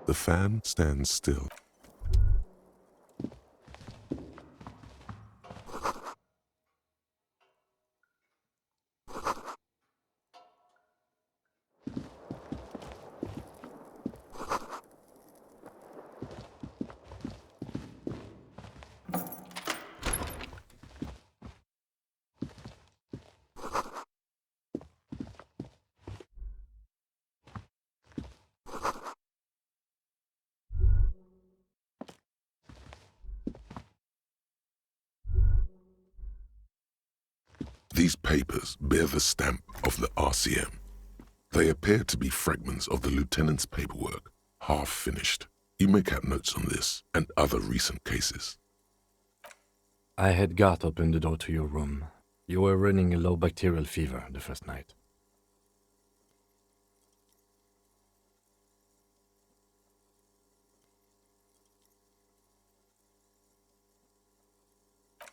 The fan stands still. These papers bear the stamp of the RCM. They appear to be fragments of the lieutenant's paperwork, half finished. You make out notes on this and other recent cases. I had Garth open the door to your room. You were running a low bacterial fever the first night.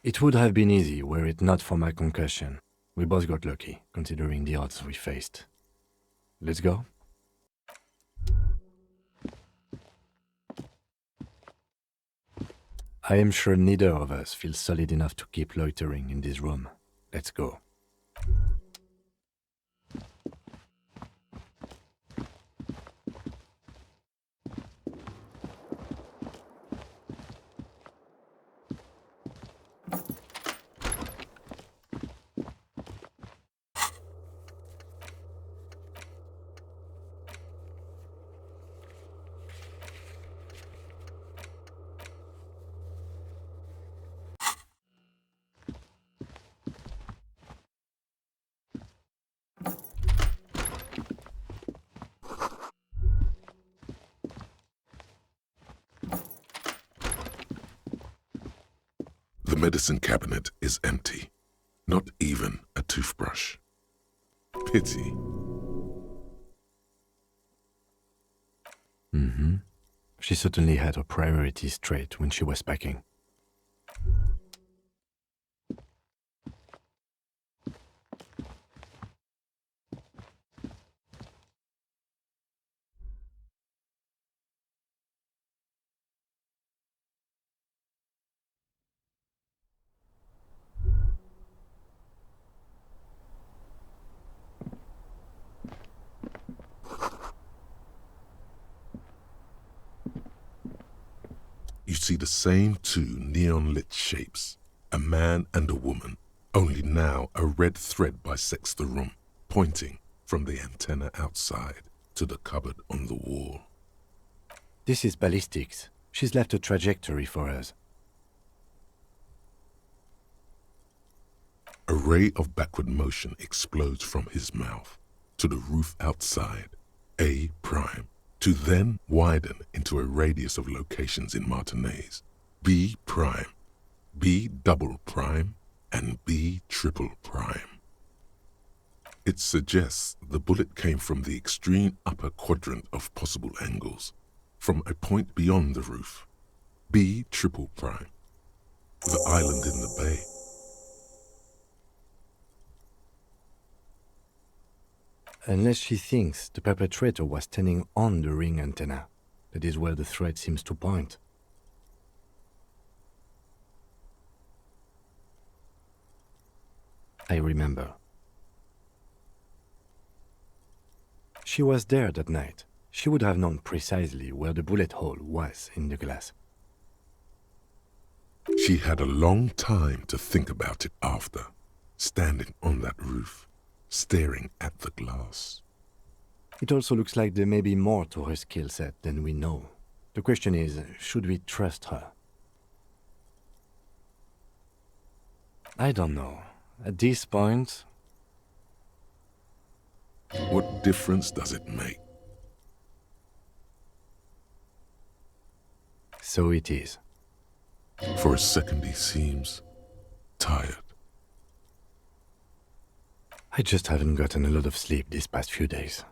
It would have been easy were it not for my concussion. We both got lucky, considering the odds we faced. Let's go? I am sure neither of us feels solid enough to keep loitering in this room. Let's go. The medicine cabinet is empty. Not even a toothbrush. Pity. She certainly had her priorities straight when she was packing. You see the same two neon-lit shapes, a man and a woman, only now a red thread bisects the room, pointing from the antenna outside to the cupboard on the wall. This is ballistics. She's left a trajectory for us. A ray of backward motion explodes from his mouth to the roof outside, A prime, to then widen into a radius of locations in Martinez, B prime, B double prime, and B triple prime. It suggests the bullet came from the extreme upper quadrant of possible angles, from a point beyond the roof, B triple prime, the island in the bay. Unless she thinks the perpetrator was standing on the ring antenna. That is where the thread seems to point. I remember. She was there that night. She would have known precisely where the bullet hole was in the glass. She had a long time to think about it after, standing on that roof, staring at the glass. It also looks like there may be more to her skill set than we know. The question is, should we trust her? I don't know. At this point... What difference does it make? So it is. For a second he seems tired. I just haven't gotten a lot of sleep these past few days.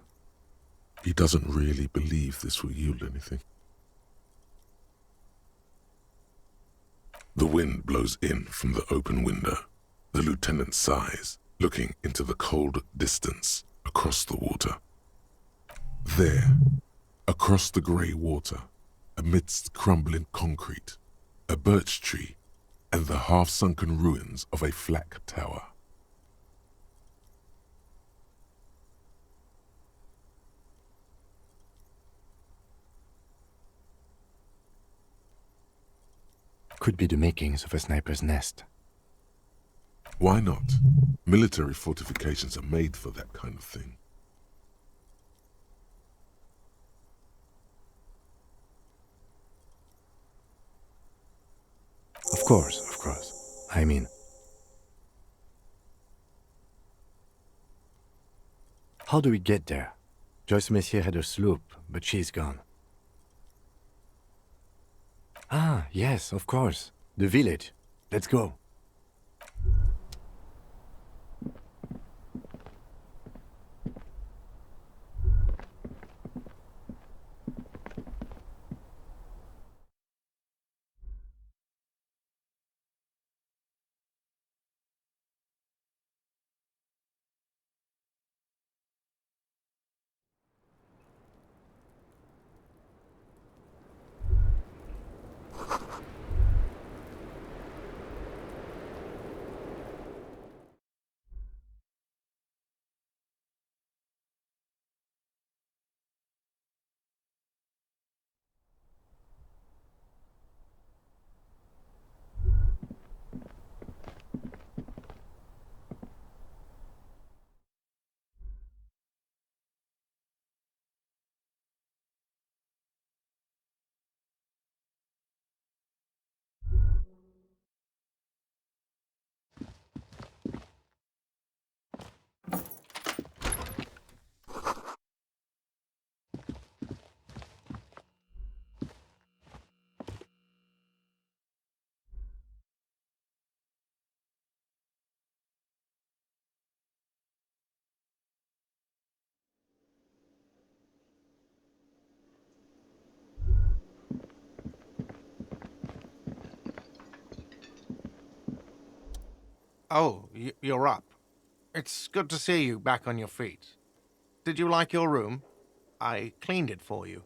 He doesn't really believe this will yield anything. The wind blows in from the open window. The lieutenant sighs, looking into the cold distance across the water. There, Across the grey water, amidst crumbling concrete, a birch tree, and the half-sunken ruins of a flak tower. Could be the makings of a sniper's nest. Why not? Military fortifications are made for that kind of thing. Of course, of course. I mean... How do we get there? Joyce Messier had a sloop, but she's gone. Ah, yes, of course. The village. Let's go. Oh, you're up. It's good to see you back on your feet. Did you like your room? I cleaned it for you.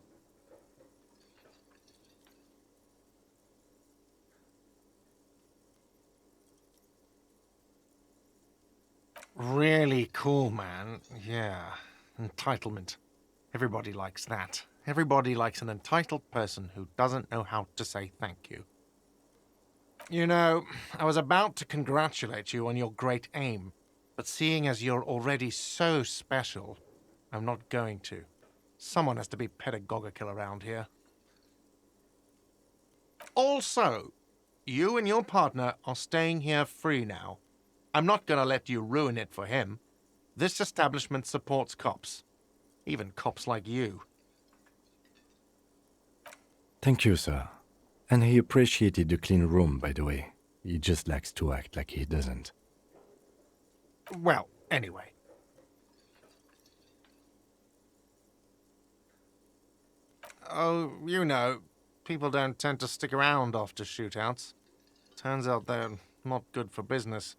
Really cool, man. Yeah. Entitlement. Everybody likes that. Everybody likes an entitled person who doesn't know how to say thank you. You know, I was about to congratulate you on your great aim, but seeing as you're already so special, I'm not going to. Someone has to be pedagogical around here. Also, you and your partner are staying here free now. I'm not gonna let you ruin it for him. This establishment supports cops. Even cops like you. Thank you, sir. And he appreciated the clean room, by the way. He just likes to act like he doesn't. Well, anyway. Oh, you know, people don't tend to stick around after shootouts. Turns out they're not good for business.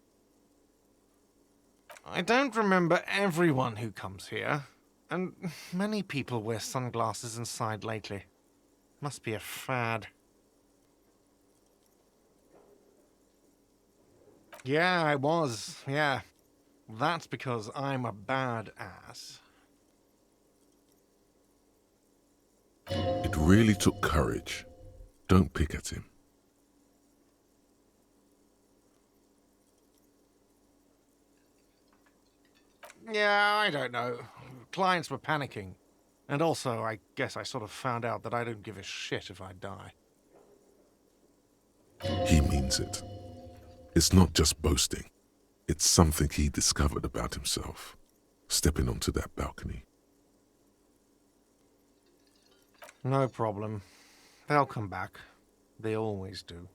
I don't remember everyone who comes here, and many people wear sunglasses inside lately. Must be a fad. Yeah, I was, yeah. That's because I'm a badass. It really took courage. Don't pick at him. Yeah, I don't know. Clients were panicking. And also, I guess I sort of found out that I don't give a shit if I die. He means it. It's not just boasting. It's something he discovered about himself, stepping onto that balcony. No problem. They'll come back. They always do.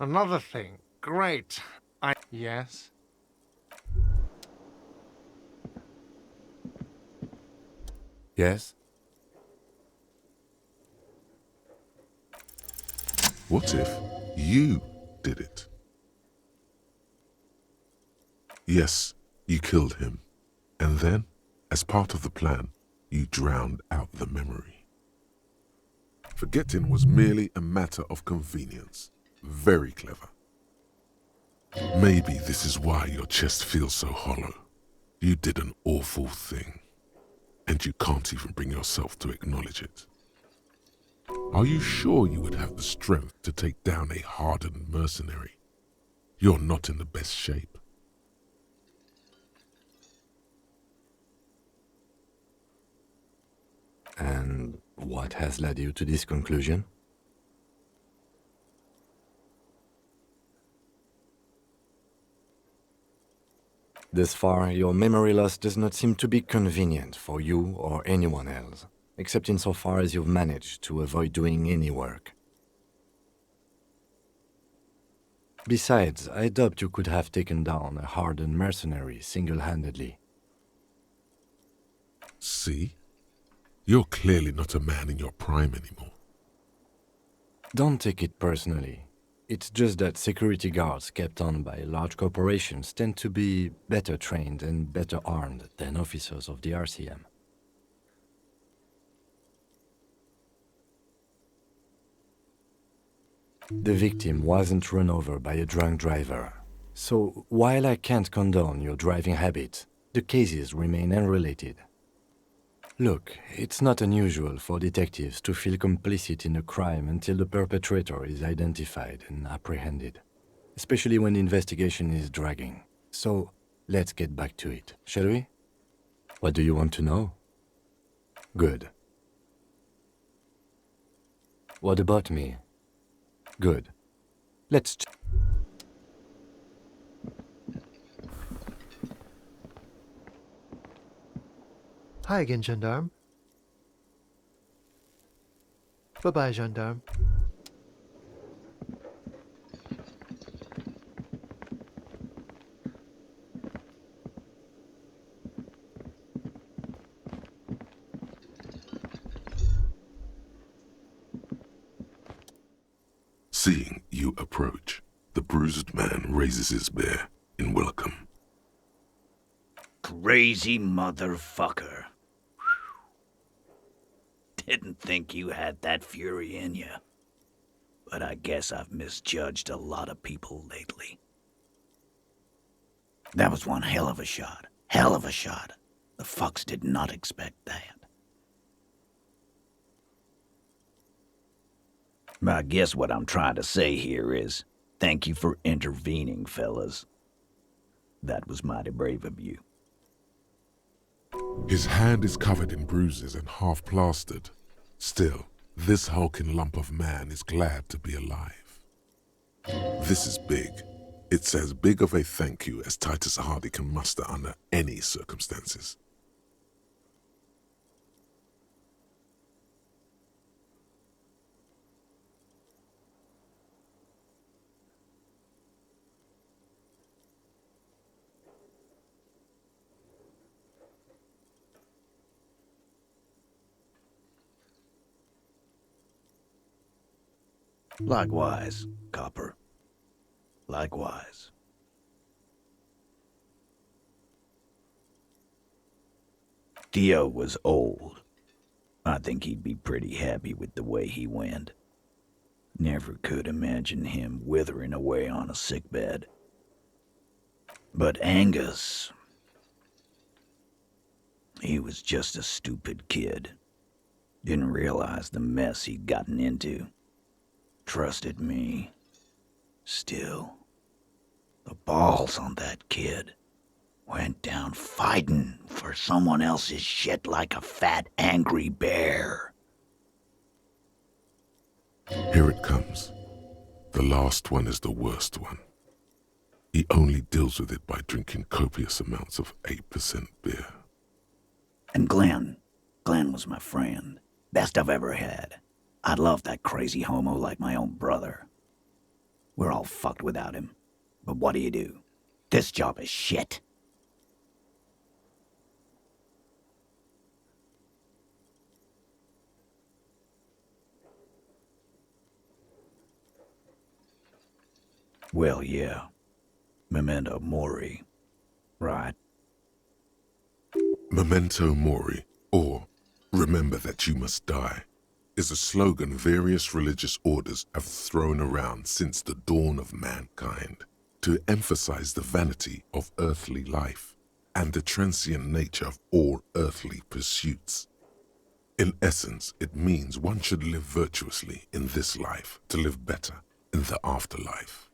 Another thing. Great. Yes? Yes? What if you did it? Yes, you killed him. And then, as part of the plan, you drowned out the memory. Forgetting was merely a matter of convenience. Very clever. Maybe this is why your chest feels so hollow. You did an awful thing, and you can't even bring yourself to acknowledge it. Are you sure you would have the strength to take down a hardened mercenary? You're not in the best shape. And what has led you to this conclusion? Thus far, your memory loss does not seem to be convenient for you or anyone else, except insofar as you've managed to avoid doing any work. Besides, I doubt you could have taken down a hardened mercenary single-handedly. See? You're clearly not a man in your prime anymore. Don't take it personally. It's just that security guards kept on by large corporations tend to be better trained and better armed than officers of the RCM. The victim wasn't run over by a drunk driver. So, while I can't condone your driving habits, the cases remain unrelated. Look, it's not unusual for detectives to feel complicit in a crime until the perpetrator is identified and apprehended, especially when the investigation is dragging. So, let's get back to it, shall we? What do you want to know? Good. What about me? Good. Let's... Hi again, gendarme. Bye-bye, gendarme. Seeing you approach, the bruised man raises his beer in welcome. Crazy motherfucker. Didn't think you had that fury in you. But I guess I've misjudged a lot of people lately. That was one hell of a shot. Hell of a shot. The fucks did not expect that. I guess what I'm trying to say here is, thank you for intervening, fellas. That was mighty brave of you. His hand is covered in bruises and half plastered. Still, this hulking lump of man is glad to be alive. This is big. It's as big of a thank you as Titus Hardy can muster under any circumstances. Likewise, Copper. Likewise. Theo was old. I think he'd be pretty happy with the way he went. Never could imagine him withering away on a sickbed. But Angus... he was just a stupid kid. Didn't realize the mess he'd gotten into. Trusted me. Still, the balls on that kid. Went down fighting for someone else's shit like a fat, angry bear. Here it comes. The last one is the worst one. He only deals with it by drinking copious amounts of 8% beer. And Glenn was my friend. Best I've ever had. I love that crazy homo like my own brother. We're all fucked without him. But what do? This job is shit. Well, yeah. Memento Mori. Right. Memento Mori, or remember that you must die, is a slogan various religious orders have thrown around since the dawn of mankind to emphasize the vanity of earthly life and the transient nature of all earthly pursuits. In essence, it means one should live virtuously in this life to live better in the afterlife.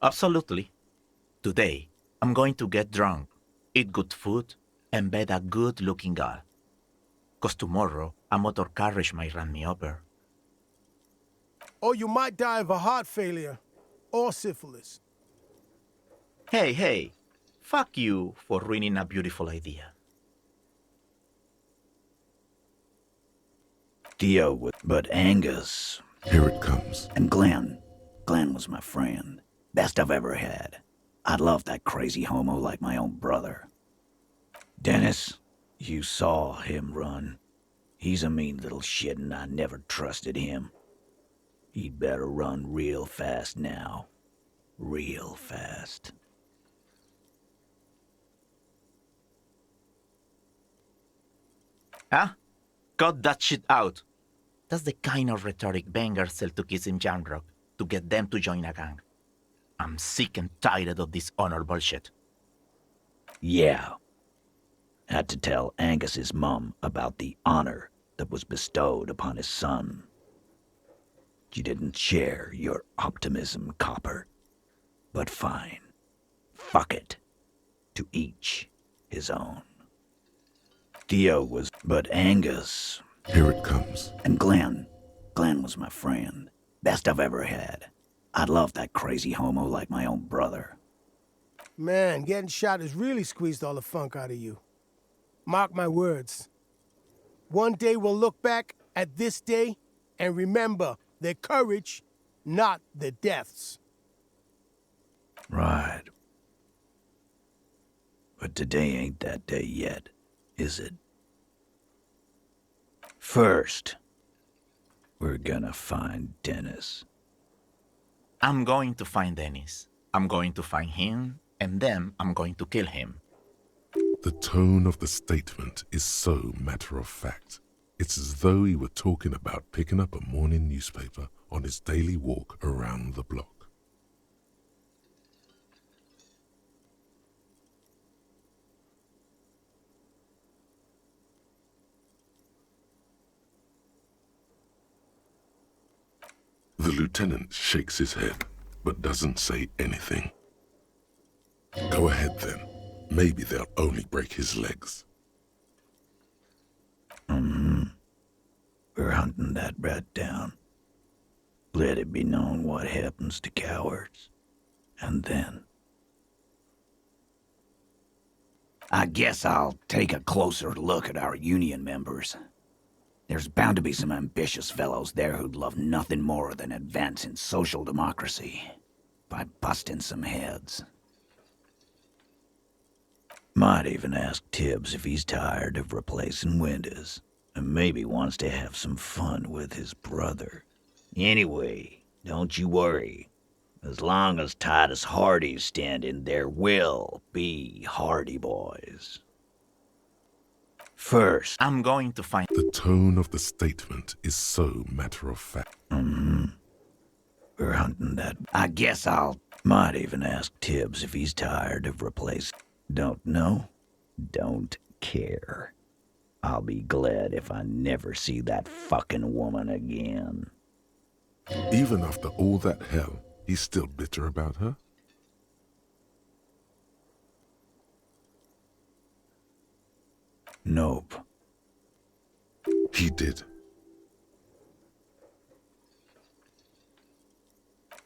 Absolutely. Today, I'm going to get drunk, eat good food, and bed a good-looking girl. 'Cause tomorrow, a motor carriage might run me over. Or you might die of a heart failure or syphilis. Hey, fuck you for ruining a beautiful idea. Theo, but Angus Here it comes. and Glenn. Glenn was my friend. Best I've ever had. I'd love that crazy homo like my own brother. Dennis, you saw him run. He's a mean little shit and I never trusted him. He'd better run real fast now. Real fast. Huh? Cut that shit out. That's the kind of rhetoric bangers sell to kids in Jamrock to get them to join a gang. I'm sick and tired of this honor bullshit. Yeah. Had to tell Angus's mum about the honor that was bestowed upon his son. You didn't share your optimism, Copper. But fine. Fuck it. To each his own. Theo was but Angus. Here it comes. And Glenn. Glenn was my friend. Best I've ever had. I'd love that crazy homo like my own brother. Man, getting shot has really squeezed all the funk out of you. Mark my words. One day we'll look back at this day and remember their courage, not their deaths. Right. But today ain't that day yet, is it? First, we're gonna find Dennis. I'm going to find Dennis. I'm going to find him, and then I'm going to kill him. The tone of the statement is so matter-of-fact. It's as though he were talking about picking up a morning newspaper on his daily walk around the block. The lieutenant shakes his head, but doesn't say anything. Go ahead then. Maybe they'll only break his legs. We're hunting that rat down. Let it be known what happens to cowards. And then... I guess I'll take a closer look at our union members. There's bound to be some ambitious fellows there who'd love nothing more than advancing social democracy by busting some heads. Might even ask Tibbs if he's tired of replacing windows, and maybe wants to have some fun with his brother. Anyway, don't you worry. As long as Titus Hardy's standing, there will be Hardy boys. First, I'm going to find... The tone of the statement is so matter-of-fact. we're hunting that. I guess I'll... Might even ask Tibbs if he's tired of replacing... Don't know? Don't care. I'll be glad if I never see that fucking woman again. Even after all that hell, he's still bitter about her? Nope. He did.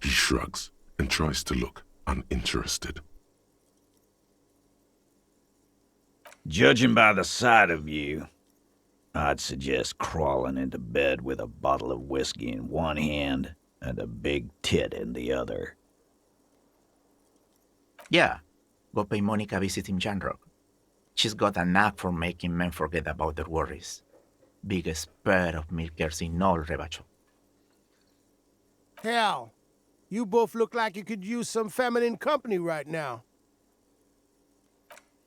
He shrugs and tries to look uninterested. Judging by the sight of you, I'd suggest crawling into bed with a bottle of whiskey in one hand and a big tit in the other. Yeah, go pay Monica a visit in Jamrock. She's got a knack for making men forget about their worries. Biggest pair of milkers in all Rebacho. Hell, you both look like you could use some feminine company right now.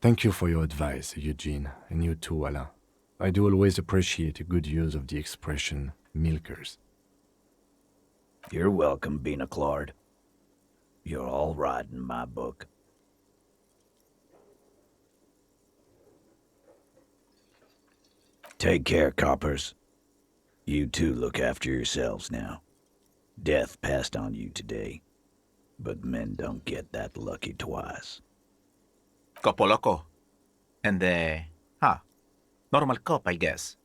Thank you for your advice, Eugene, and you too, Alain. I do always appreciate a good use of the expression milkers. You're welcome, Bina Claude. You're all right in my book. Take care, coppers. You two look after yourselves now. Death passed on you today, but men don't get that lucky twice. Copo loco. And normal cop, I guess.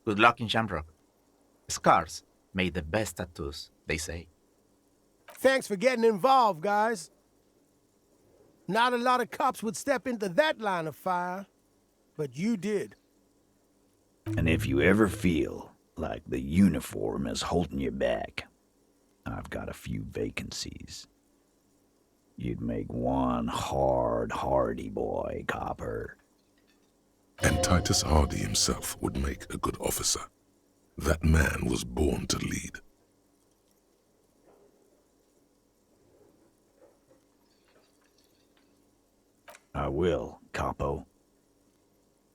Good luck in Shamrock. Scars made the best tattoos, they say. Thanks for getting involved, guys. Not a lot of cops would step into that line of fire, but you did. And if you ever feel like the uniform is holding you back, I've got a few vacancies. You'd make one hardy boy, copper. And Titus Hardy himself would make a good officer. That man was born to lead. I will, capo.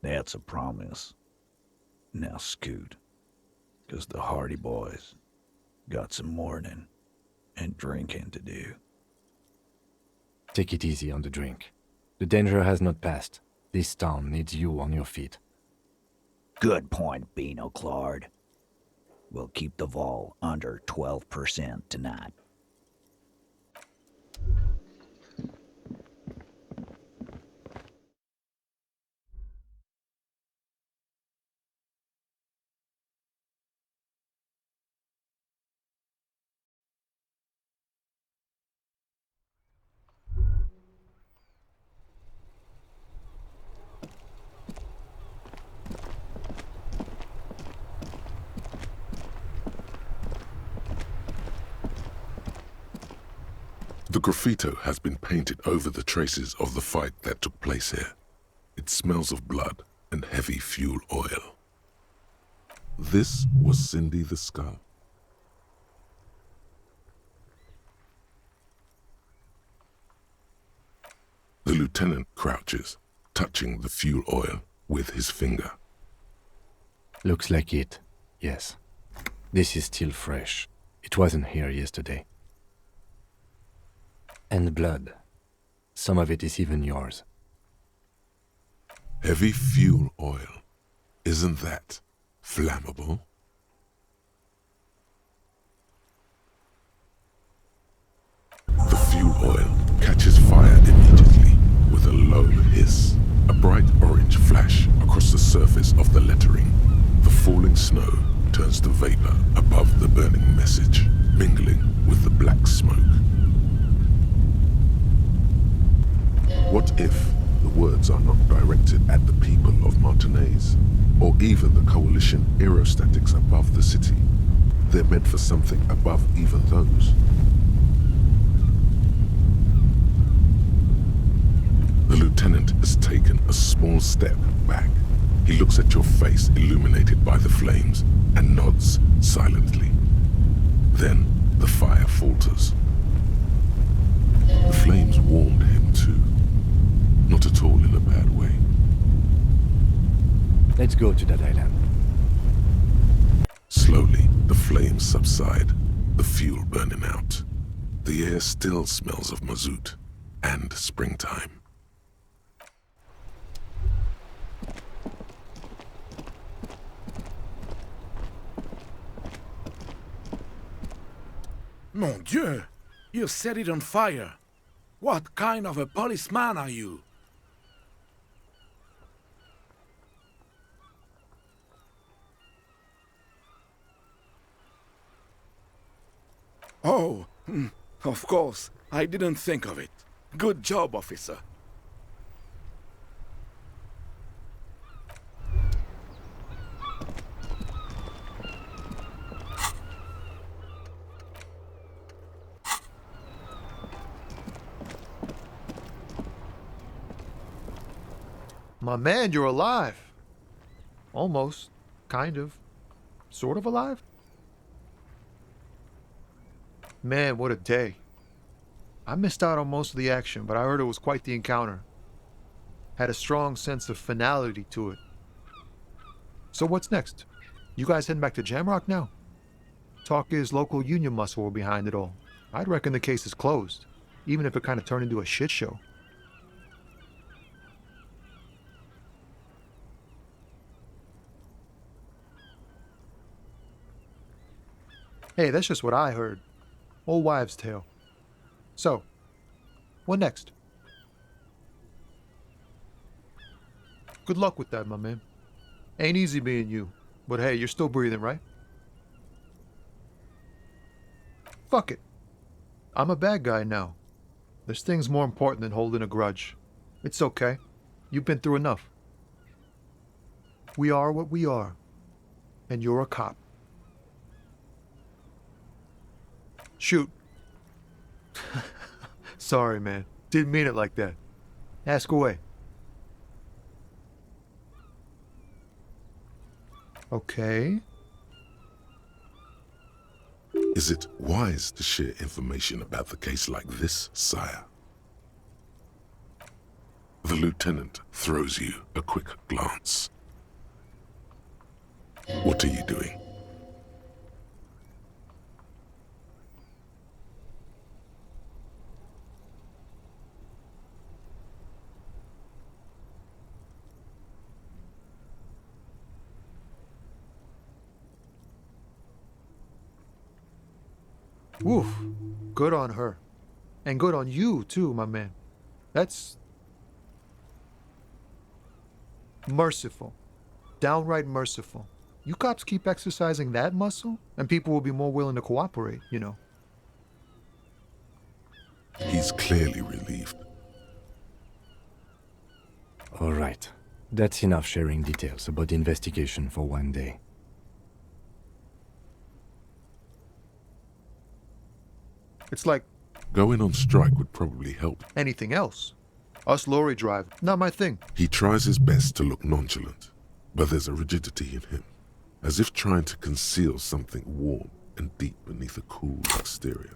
That's a promise. Now scoot, 'cause the Hardy boys got some mourning and drinking to do. Take it easy on the drink. The danger has not passed. This town needs you on your feet. Good point, Bino Claude. We'll keep the vol under 12% tonight. The graffito has been painted over the traces of the fight that took place here. It smells of blood and heavy fuel oil. This was Cindy the Skull. The lieutenant crouches, touching the fuel oil with his finger. Looks like it, yes. This is still fresh. It wasn't here yesterday. And blood. Some of it is even yours. Heavy fuel oil. Isn't that flammable? The fuel oil catches fire immediately with a low hiss. A bright orange flash across the surface of the lettering. The falling snow turns to vapor above the burning message, mingling with the black smoke. What if the words are not directed at the people of Martinaise, or even the coalition aerostatics above the city? They're meant for something above even those. The lieutenant has taken a small step back. He looks at your face illuminated by the flames and nods silently. Then the fire falters. The flames warmed him too. Not at all in a bad way. Let's go to that island. Slowly, the flames subside, the fuel burning out. The air still smells of mazout and springtime. Mon Dieu! You set it on fire! What kind of a policeman are you? Oh, of course. I didn't think of it. Good job, officer. My man, you're alive. Almost. Kind of. Sort of alive? Man, what a day. I missed out on most of the action, but I heard it was quite the encounter. Had a strong sense of finality to it. So what's next? You guys heading back to Jamrock now? Talk is local union muscle were behind it all. I'd reckon the case is closed, even if it kind of turned into a shit show. Hey, that's just what I heard. Old wives' tale. So, what next? Good luck with that, my man. Ain't easy being you, but hey, you're still breathing, right? Fuck it. I'm a bad guy now. There's things more important than holding a grudge. It's okay. You've been through enough. We are what we are. And you're a cop. Shoot. Sorry, man. Didn't mean it like that. Ask away. Okay. Is it wise to share information about the case like this, sire? The lieutenant throws you a quick glance. What are you doing? Woof. Good on her. And good on you, too, my man. That's merciful. Downright merciful. You cops keep exercising that muscle, and people will be more willing to cooperate, you know. He's clearly relieved. All right. That's enough sharing details about the investigation for one day. It's like Going on strike would probably help. anything else. Us lorry drive, not my thing. He tries his best to look nonchalant, but there's a rigidity in him, as if trying to conceal something warm and deep beneath a cool exterior.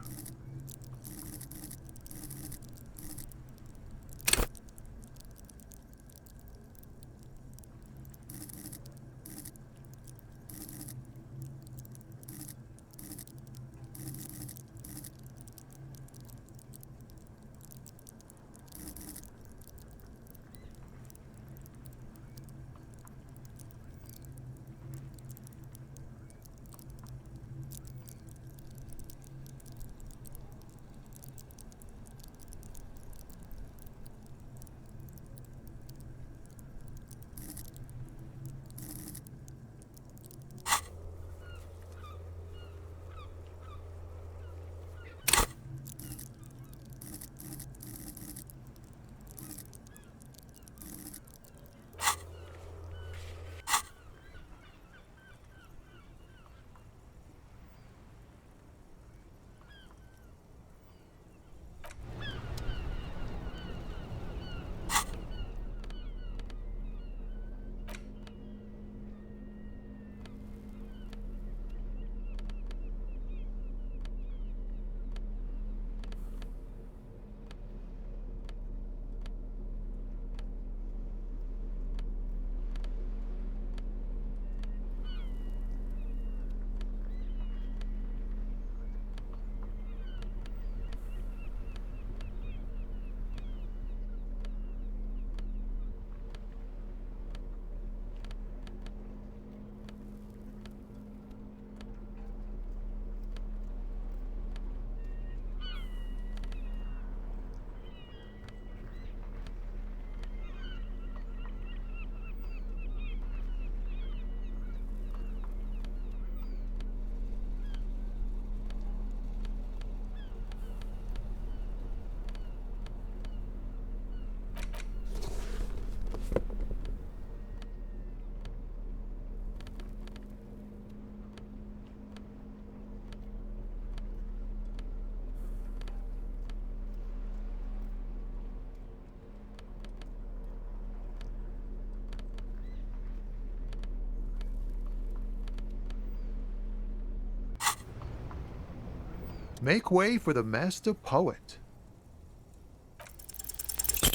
Make way for the master poet.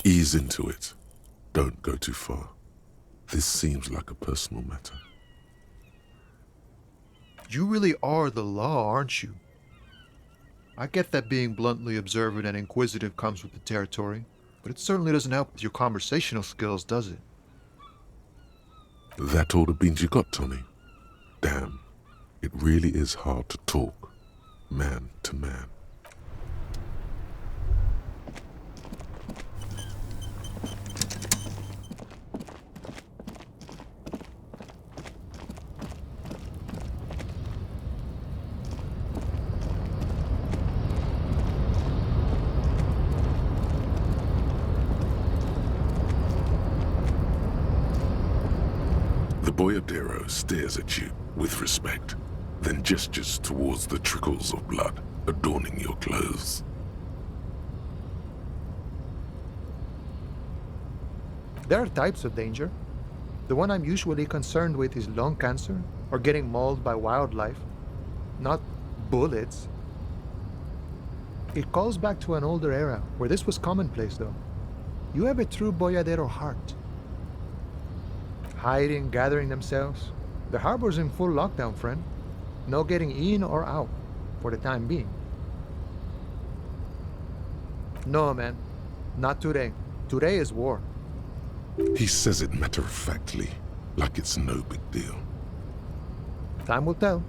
Ease into it. Don't go too far. This seems like a personal matter. You really are the law, aren't you? I get that being bluntly observant and inquisitive comes with the territory, but it certainly doesn't help with your conversational skills, does it? That all the beans you got, Tommy? Damn, it really is hard to talk, man to man. The boyardero stares at you with respect, then gestures towards the trickles of blood adorning your clothes. There are types of danger. The one I'm usually concerned with is lung cancer or getting mauled by wildlife, not bullets. It calls back to an older era where this was commonplace, though. You have a true boyardero heart. Hiding, gathering themselves. The harbor's in full lockdown, friend. No getting in or out, for the time being. No, man. Not today. Today is war. He says it matter-of-factly, like it's no big deal. Time will tell.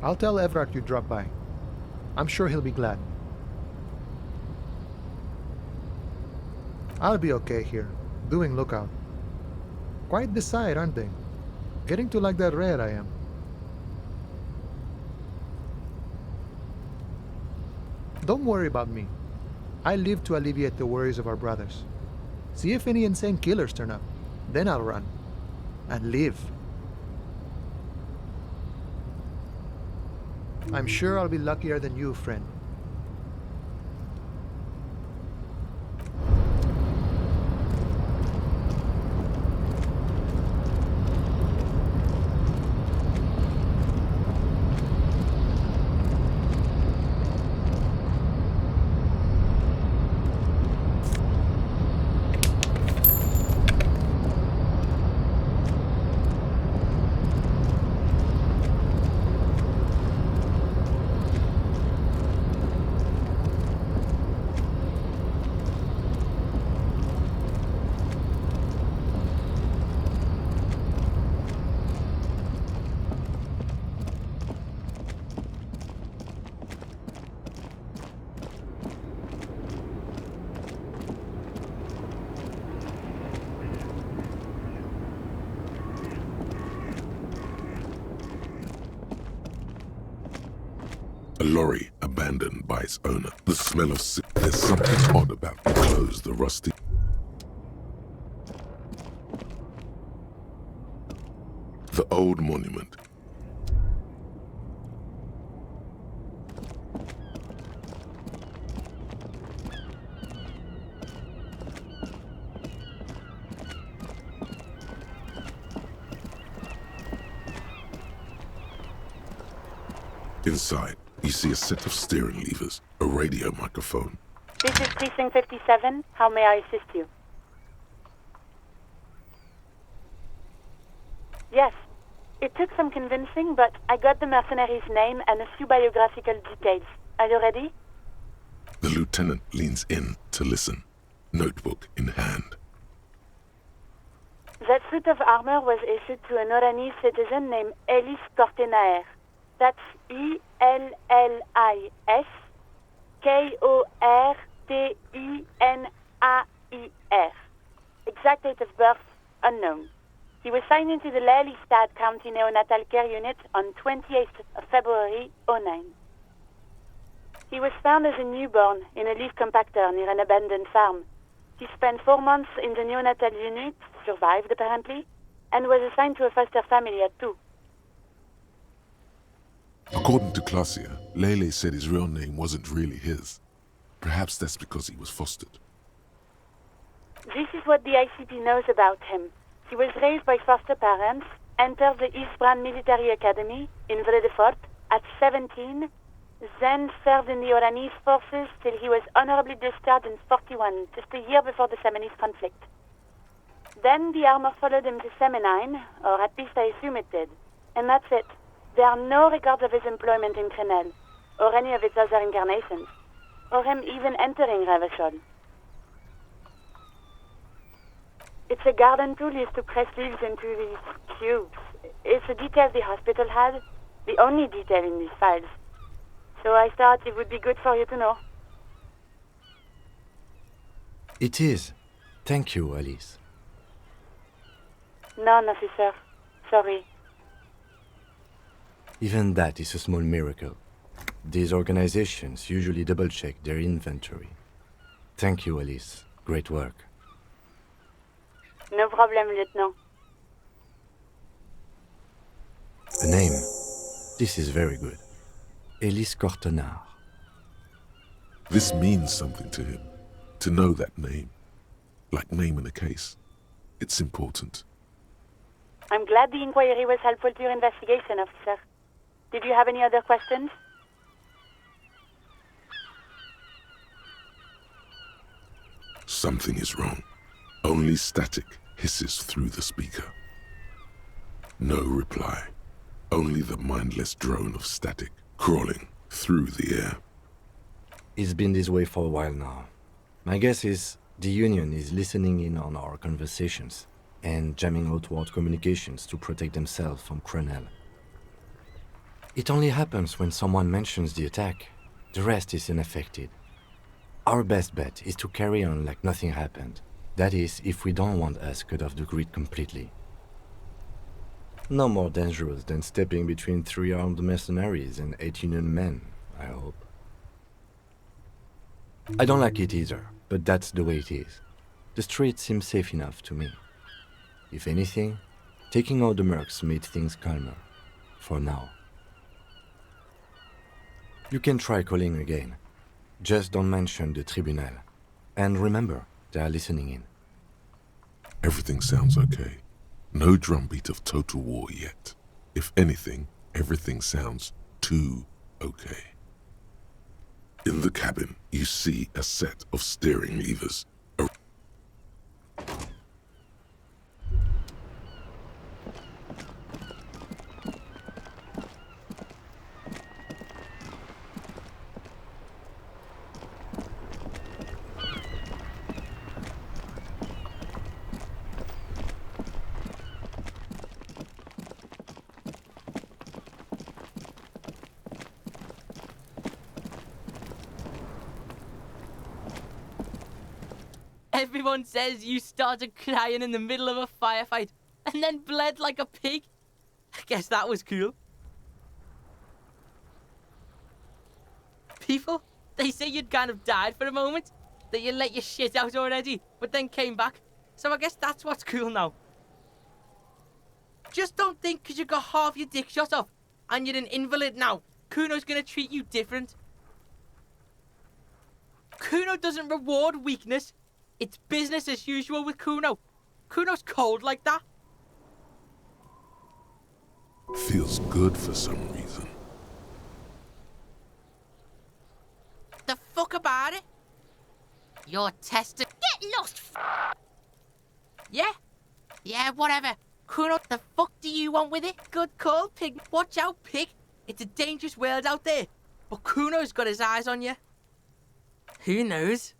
I'll tell Everard you dropped by. I'm sure he'll be glad. I'll be okay here, doing lookout. Quite the sight, aren't they? Getting to like that red I am. Don't worry about me. I live to alleviate the worries of our brothers. See if any insane killers turn up. Then I'll run. And live. I'm sure I'll be luckier than you, friend. A lorry abandoned by its owner. The smell of there's something odd about the clothes, the rusty. The old monument. Inside, you see a set of steering levers, a radio microphone. This is Precinct 57. How may I assist you? Yes. It took some convincing, but I got the mercenary's name and a few biographical details. Are you ready? The lieutenant leans in to listen, notebook in hand. That suit of armor was issued to an Oranese citizen named Ellis Kortenaer. That's E-L-L-I-S K-O-R-T-E-N-A-I-R. Exact date of birth, unknown. He was signed into the Lelystad County Neonatal Care Unit on 28th of February, 09. He was found as a newborn in a leaf compactor near an abandoned farm. He spent 4 months in the neonatal unit, survived apparently, and was assigned to a foster family at 2. According to Klasia, Lele said his real name wasn't really his. Perhaps that's because he was fostered. This is what the ICP knows about him. He was raised by foster parents, entered the Eastbrand Military Academy in Vredefort at 17, then served in the Oranese forces till he was honorably discharged in 41, just a year before the Seminese conflict. Then the armor followed him to Seminine, or at least I assume it did. And that's it. There are no records of his employment in Crenel, or any of its other incarnations, or him even entering Revachol. It's a garden tool used to press leaves into these cubes. It's a detail the hospital had, the only detail in these files. So I thought it would be good for you to know. It is. Thank you, Alice. None, officer. Sorry. Even that is a small miracle. These organizations usually double-check their inventory. Thank you, Alice. Great work. No problem, Lieutenant. A name. This is very good. Elise Cortenard. This means something to him, to know that name. Like name in a case. It's important. I'm glad the inquiry was helpful to your investigation, officer. Did you have any other questions? Something is wrong. Only static hisses through the speaker. No reply. Only the mindless drone of static crawling through the air. It's been this way for a while now. My guess is the Union is listening in on our conversations and jamming outward communications to protect themselves from Crenel. It only happens when someone mentions the attack. The rest is unaffected. Our best bet is to carry on like nothing happened. That is, if we don't want us cut off the grid completely. No more dangerous than stepping between 3 armed mercenaries and 8 Union men, I hope. I don't like it either, but that's the way it is. The street seems safe enough to me. If anything, taking out the mercs made things calmer. For now. You can try calling again. Just don't mention the tribunal. And remember, they are listening in. Everything sounds okay. No drumbeat of total war yet. If anything, everything sounds too okay. In the cabin, you see a set of steering levers. Everyone says you started crying in the middle of a firefight and then bled like a pig. I guess that was cool. People, they say you'd kind of died for a moment, that you let your shit out already, but then came back. So I guess that's what's cool now. Just don't think because you got half your dick shot off and you're an invalid now, Kuno's gonna treat you different. Kuno doesn't reward weakness. It's business as usual with Kuno. Kuno's cold like that. Feels good for some reason. The fuck about it? You're tested. Get lost, Yeah? Yeah, whatever. Kuno, the fuck do you want with it? Good call, pig. Watch out, pig. It's a dangerous world out there. But Kuno's got his eyes on you. Who knows?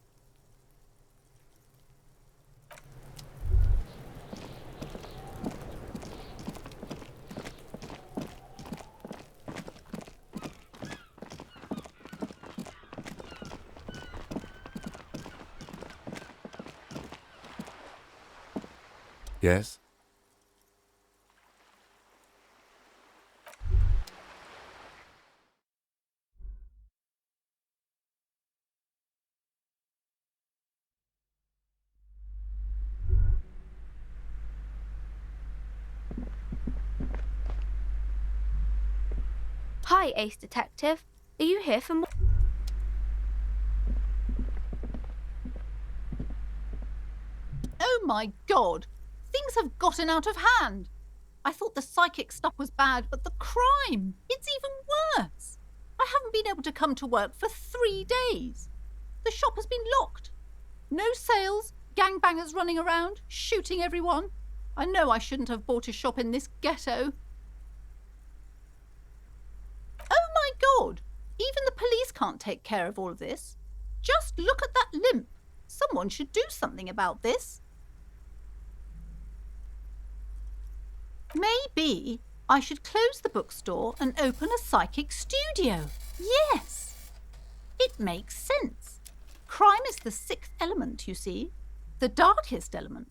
Yes? Hi, Ace Detective. Are you here for more? Oh my god! Things have gotten out of hand! I thought the psychic stuff was bad, but the crime! It's even worse! I haven't been able to come to work for 3 days. The shop has been locked. No sales, gangbangers running around, shooting everyone. I know I shouldn't have bought a shop in this ghetto. Oh my God! Even the police can't take care of all of this. Just look at that limp. Someone should do something about this. Maybe I should close the bookstore and open a psychic studio. Yes! It makes sense. Crime is the sixth element, you see. The darkest element.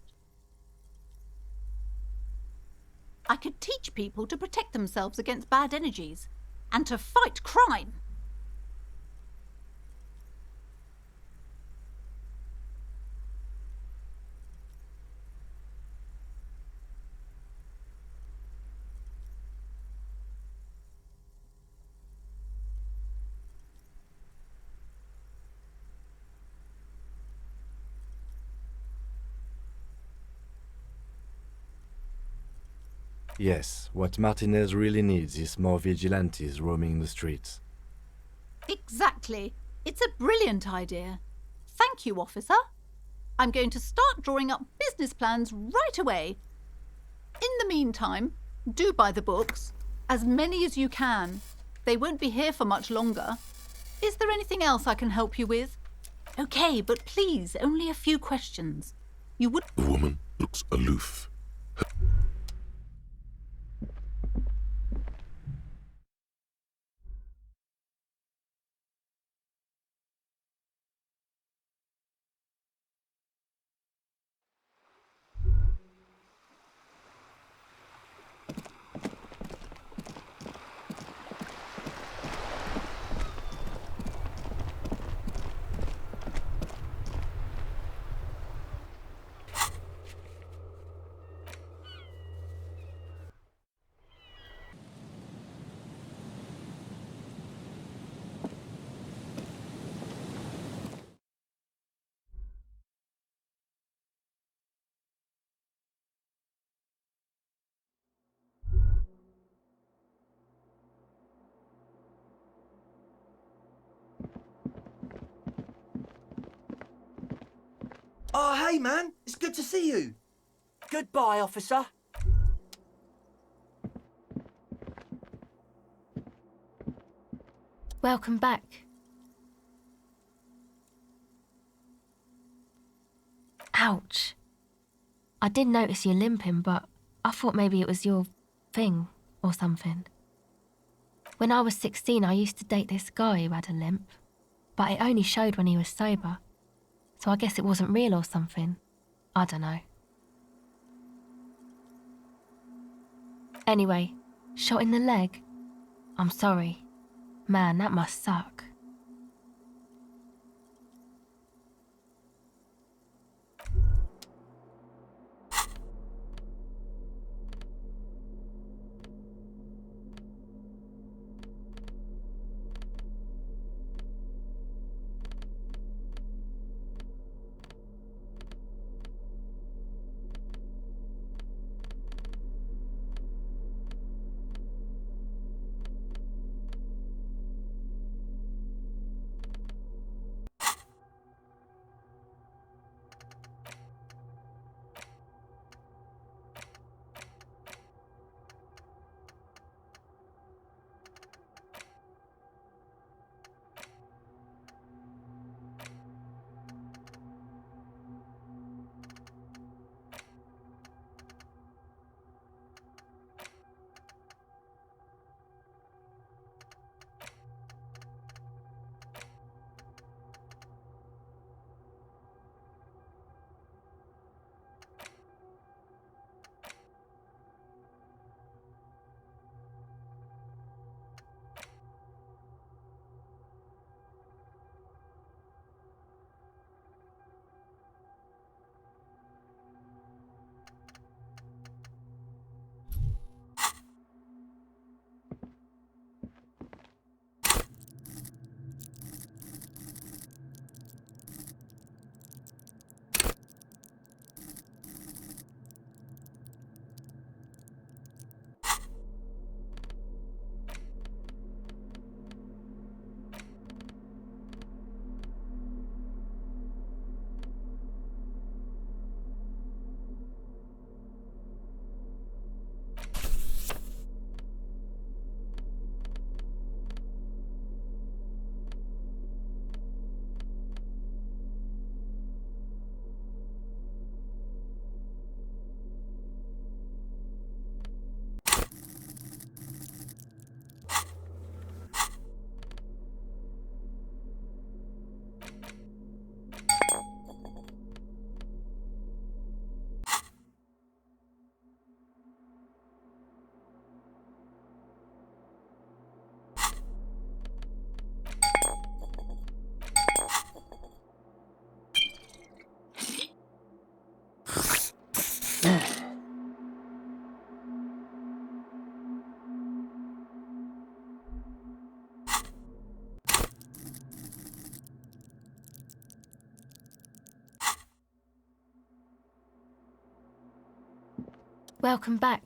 I could teach people to protect themselves against bad energies and to fight crime. Yes, what Martinez really needs is more vigilantes roaming the streets. Exactly. It's a brilliant idea. Thank you, officer. I'm going to start drawing up business plans right away. In the meantime, do buy the books. As many as you can. They won't be here for much longer. Is there anything else I can help you with? Okay, but please, only a few questions. You would... The woman looks aloof. Oh, hey, man. It's good to see you. Goodbye, officer. Welcome back. Ouch. I did notice you limping, but I thought maybe it was your thing or something. When I was 16, I used to date this guy who had a limp, but it only showed when he was sober. So I guess it wasn't real or something. I don't know. Anyway, shot in the leg? I'm sorry. Man, that must suck. Welcome back.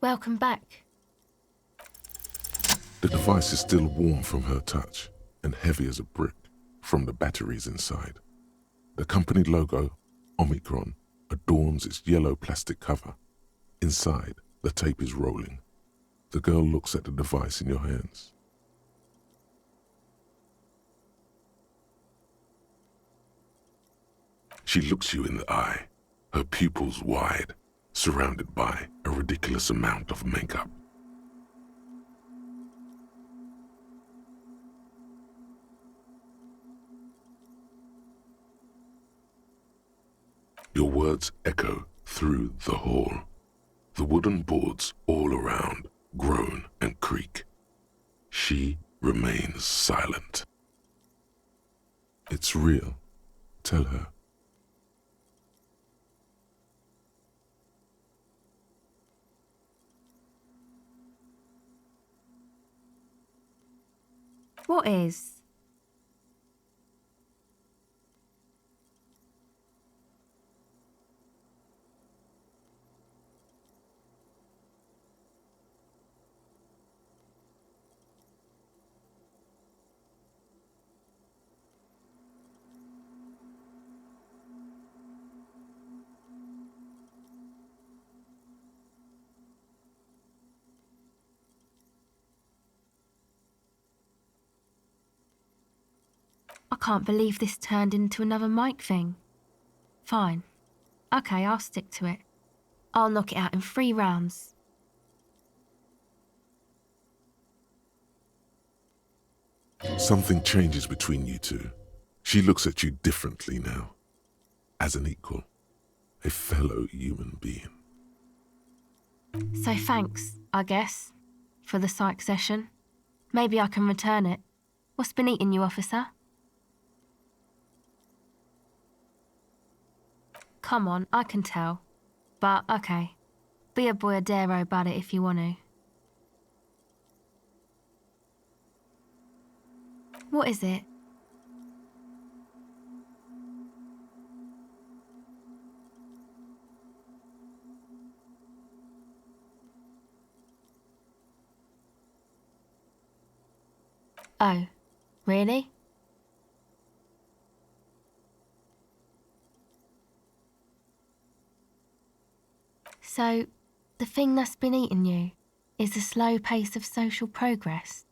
Welcome back. The device is still warm from her touch and heavy as a brick from the batteries inside. The company logo, Omicron, adorns its yellow plastic cover. Inside, the tape is rolling. The girl looks at the device in your hands. She looks you in the eye, her pupils wide, surrounded by a ridiculous amount of makeup. Your words echo through the hall. The wooden boards all around groan and creak. She remains silent. It's real. Tell her. What is? I can't believe this turned into another mic thing. Fine. Okay, I'll stick to it. I'll knock it out in 3 rounds. Something changes between you two. She looks at you differently now. As an equal. A fellow human being. So thanks, I guess, for the psych session. Maybe I can return it. What's been eating you, officer? Come on, I can tell. But, okay. Be a boyadero about it if you want to. What is it? Oh, really? So, the thing that's been eating you is the slow pace of social progress.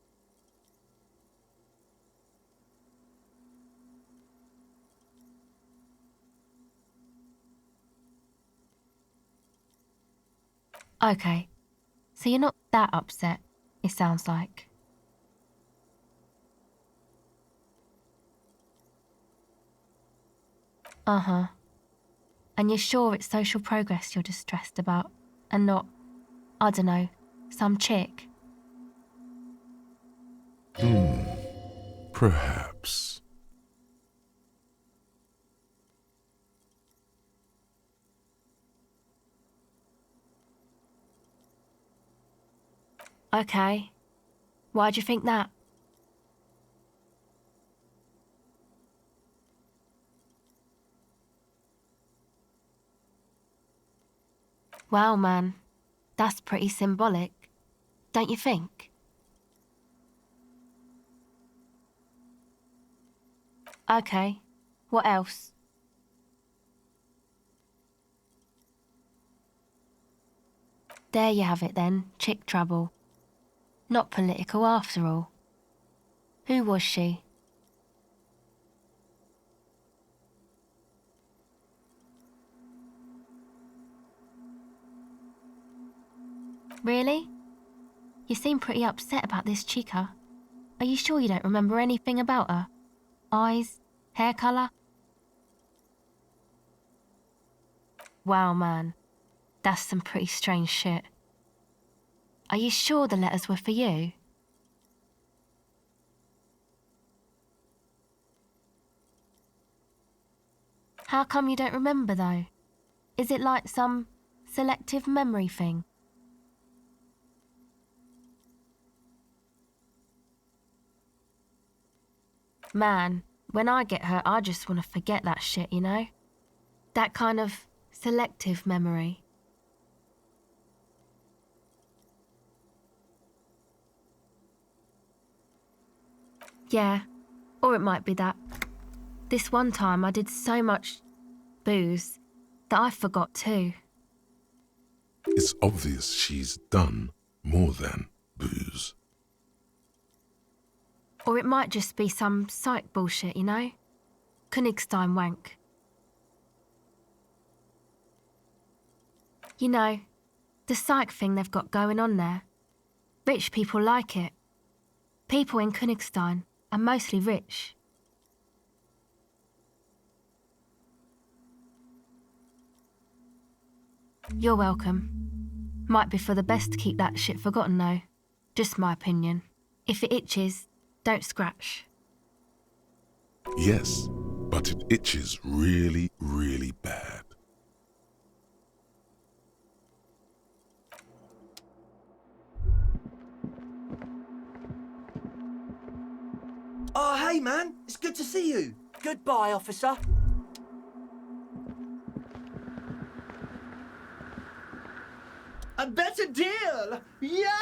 Okay, so you're not that upset, it sounds like. Uh-huh. And you're sure it's social progress you're distressed about, and not, I don't know, some chick? Perhaps. Okay. Why'd you think that? Wow, man. That's pretty symbolic, don't you think? Okay. What else? There you have it then, chick trouble. Not political after all. Who was she? Really? You seem pretty upset about this chica. Are you sure you don't remember anything about her? Eyes? Hair colour? Wow, man. That's some pretty strange shit. Are you sure the letters were for you? How come you don't remember, though? Is it like some selective memory thing? Man, when I get hurt, I just want to forget that shit, you know? That kind of selective memory. Yeah, or it might be that. This one time I did so much booze that I forgot too. It's obvious she's done more than booze. Or it might just be some psych bullshit, you know? Königstein wank. You know, the psych thing they've got going on there. Rich people like it. People in Königstein are mostly rich. You're welcome. Might be for the best to keep that shit forgotten though. Just my opinion. If it itches, don't scratch. Yes, but it itches really, really bad. Oh, hey, man. It's good to see you. Goodbye, officer. A better deal! Yeah!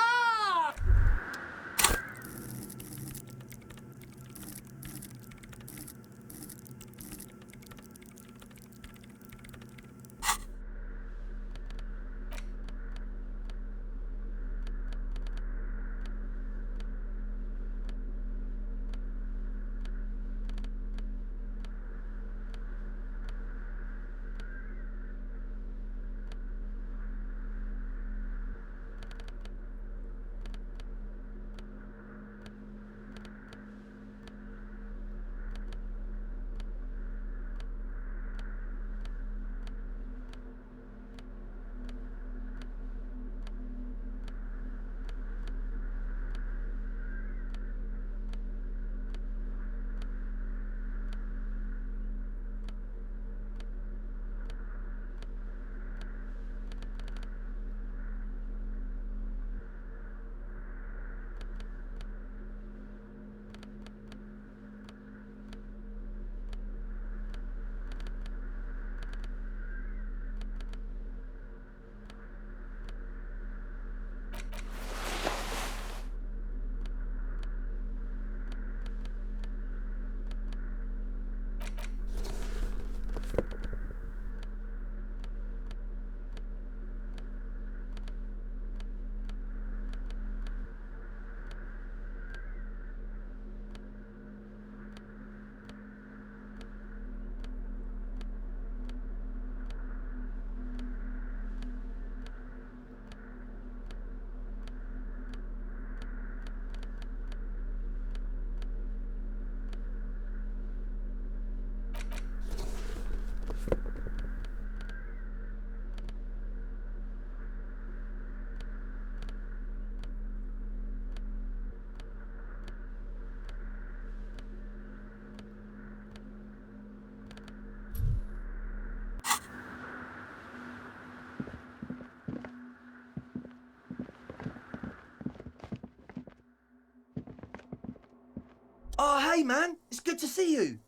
Oh, hey, man. It's good to see you.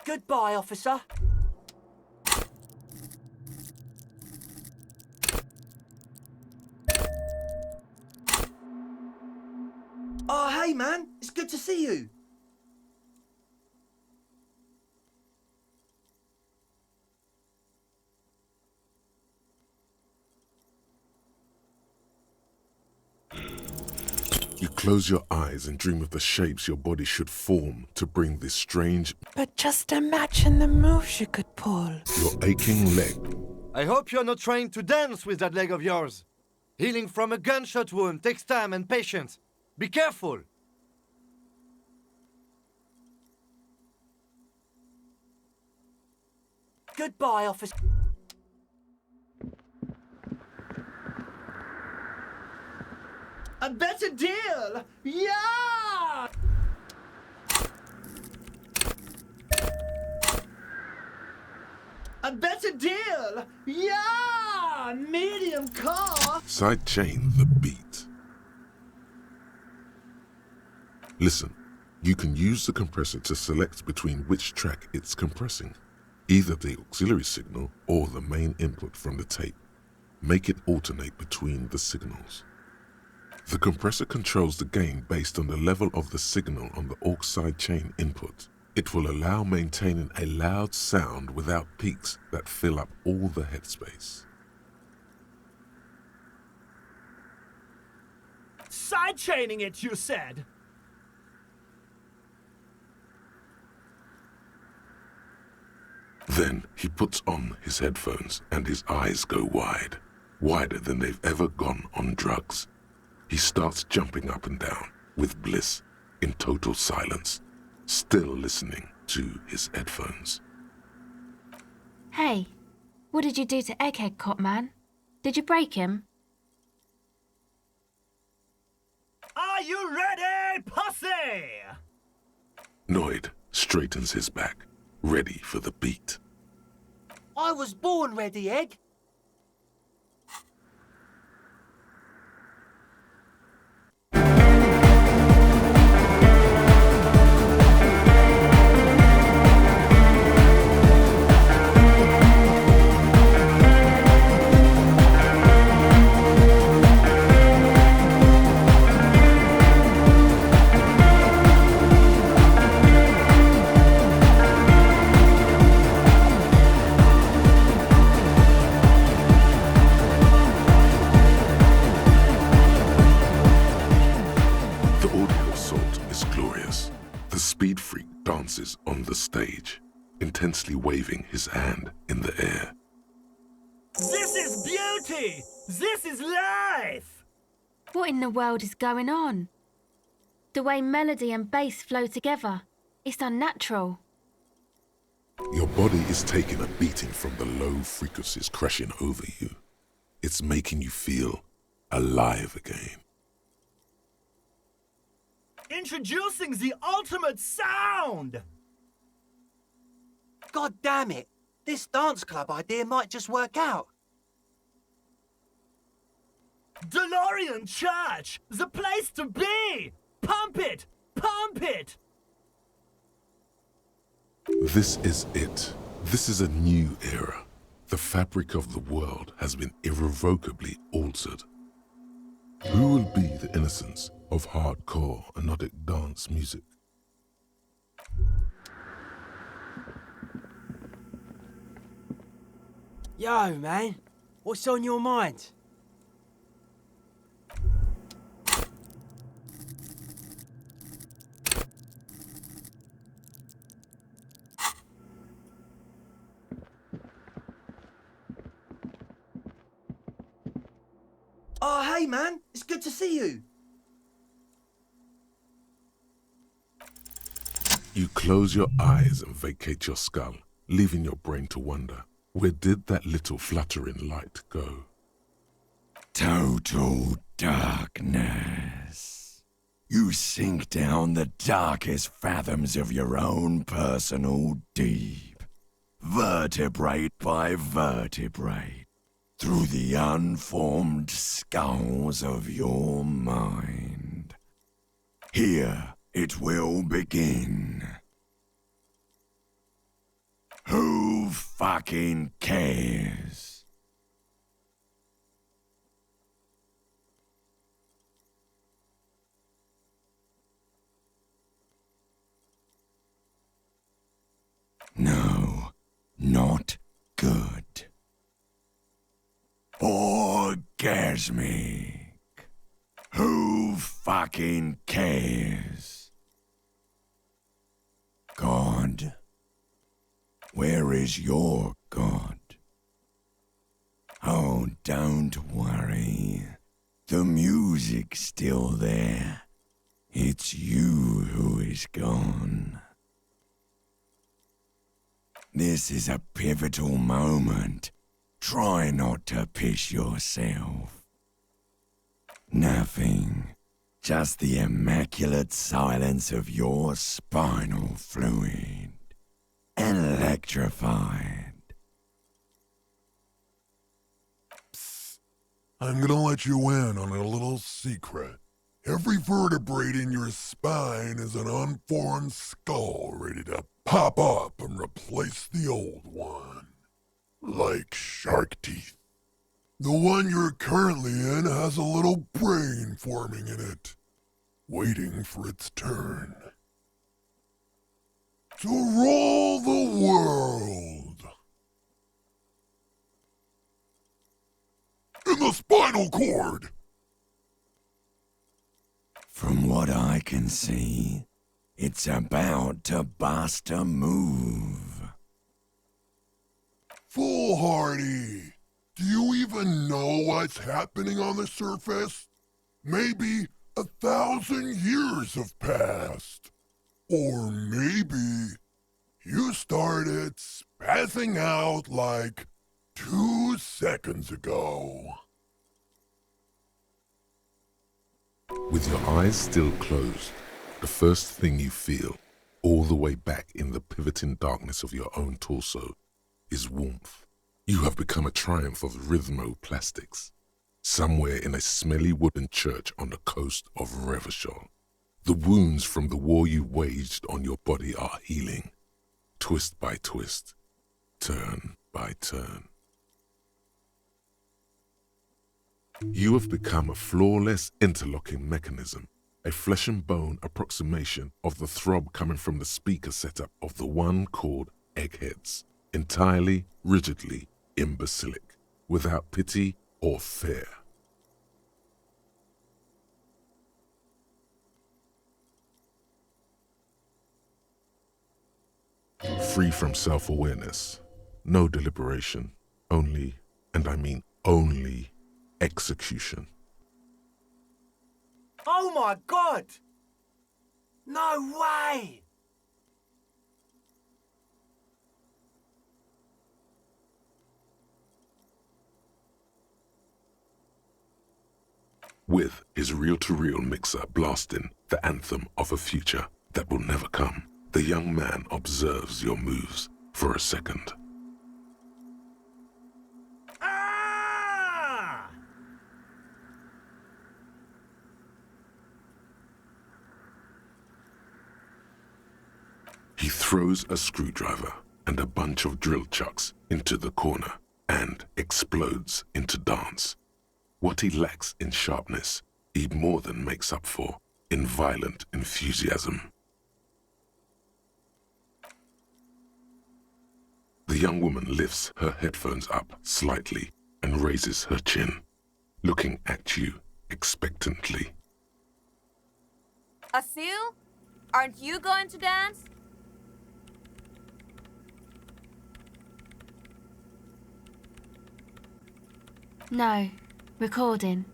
Goodbye, officer. Oh, hey, man. It's good to see you. You close your eyes and dream of the shapes your body should form to bring this strange... But just imagine the moves you could pull. Your aching leg. I hope you're not trying to dance with that leg of yours. Healing from a gunshot wound takes time and patience. Be careful. Goodbye, officer. A better deal! Yeah! A better deal! Yeah! Medium car! Sidechain the beat. Listen, you can use the compressor to select between which track it's compressing, either the auxiliary signal or the main input from the tape. Make it alternate between the signals. The compressor controls the gain based on the level of the signal on the aux sidechain input. It will allow maintaining a loud sound without peaks that fill up all the headspace. Sidechaining it, you said? Then he puts on his headphones and his eyes go wide, wider than they've ever gone on drugs. He starts jumping up and down with bliss in total silence, still listening to his headphones. Hey, what did you do to Egghead Cop, man? Did you break him? Are you ready, pussy? Noid straightens his back, ready for the beat. I was born ready, Egg. Speed Freak dances on the stage, intensely waving his hand in the air. This is beauty! This is life! What in the world is going on? The way melody and bass flow together, it's unnatural. Your body is taking a beating from the low frequencies crashing over you. It's making you feel alive again. Introducing the ultimate sound! God damn it! This dance club idea might just work out. DeLorean Church! The place to be! Pump it! Pump it! This is it. This is a new era. The fabric of the world has been irrevocably altered. Who will be the innocence of hardcore anodic dance music? Yo, man. What's on your mind? Oh, hey, man. It's good to see you. You close your eyes and vacate your skull, leaving your brain to wonder, where did that little fluttering light go? Total darkness. You sink down the darkest fathoms of your own personal deep, vertebrae by vertebrae, through the unformed skulls of your mind. Here it will begin. Who fucking cares? No, not good. Orgasmic. Who fucking cares? God? Where is your God? Oh, don't worry. The music's still there. It's you who is gone. This is a pivotal moment. Try not to piss yourself. Nothing Just the immaculate silence of your spinal fluid. Electrified. I'm gonna let you in on a little secret. Every vertebrae in your spine is an unformed skull ready to pop up and replace the old one. Like shark teeth. The one you're currently in has a little brain forming in it, waiting for its turn. To rule the world. In the spinal cord! From what I can see, it's about to bust a move. Foolhardy! Do you even know what's happening on the surface? Maybe 1,000 years have passed. Or maybe you started spazzing out like 2 seconds ago. With your eyes still closed, the first thing you feel, all the way back in the pivoting darkness of your own torso, is warmth. You have become a triumph of rhythmoplastics, somewhere in a smelly wooden church on the coast of Revachol. The wounds from the war you waged on your body are healing, twist by twist, turn by turn. You have become a flawless interlocking mechanism, a flesh and bone approximation of the throb coming from the speaker setup of the one called Eggheads, entirely, rigidly imbecilic, without pity or fear. Free from self-awareness, no deliberation, only, and I mean only, execution. Oh my god! No way! With his reel-to-reel mixer blasting the anthem of a future that will never come, the young man observes your moves for a second. Ah! He throws a screwdriver and a bunch of drill chucks into the corner and explodes into dance. What he lacks in sharpness, he more than makes up for in violent enthusiasm. The young woman lifts her headphones up slightly and raises her chin, looking at you expectantly. Asil, aren't you going to dance? No, recording.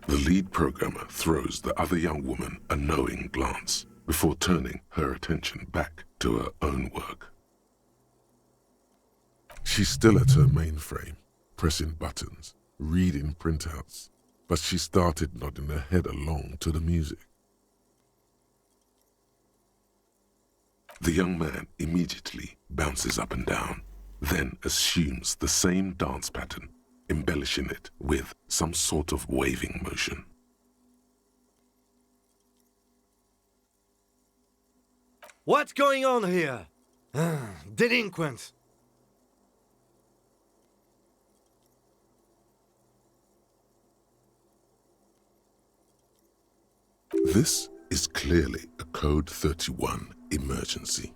The lead programmer throws the other young woman a knowing glance before turning her attention back to her own work. She's still at her mainframe, pressing buttons, reading printouts, but she started nodding her head along to the music. The young man immediately bounces up and down, then assumes the same dance pattern, embellishing it with some sort of waving motion. What's going on here? Delinquent. This is clearly a Code 31 emergency.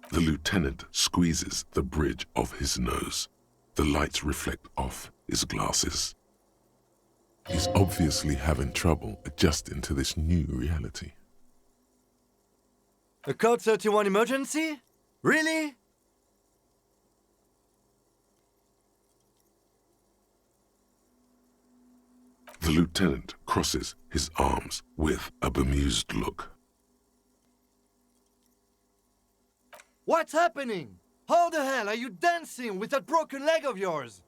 The lieutenant squeezes the bridge of his nose. The lights reflect off his glasses. He's obviously having trouble adjusting to this new reality. A Code 31 emergency? Really? The lieutenant crosses his arms with a bemused look. What's happening? How the hell are you dancing with that broken leg of yours?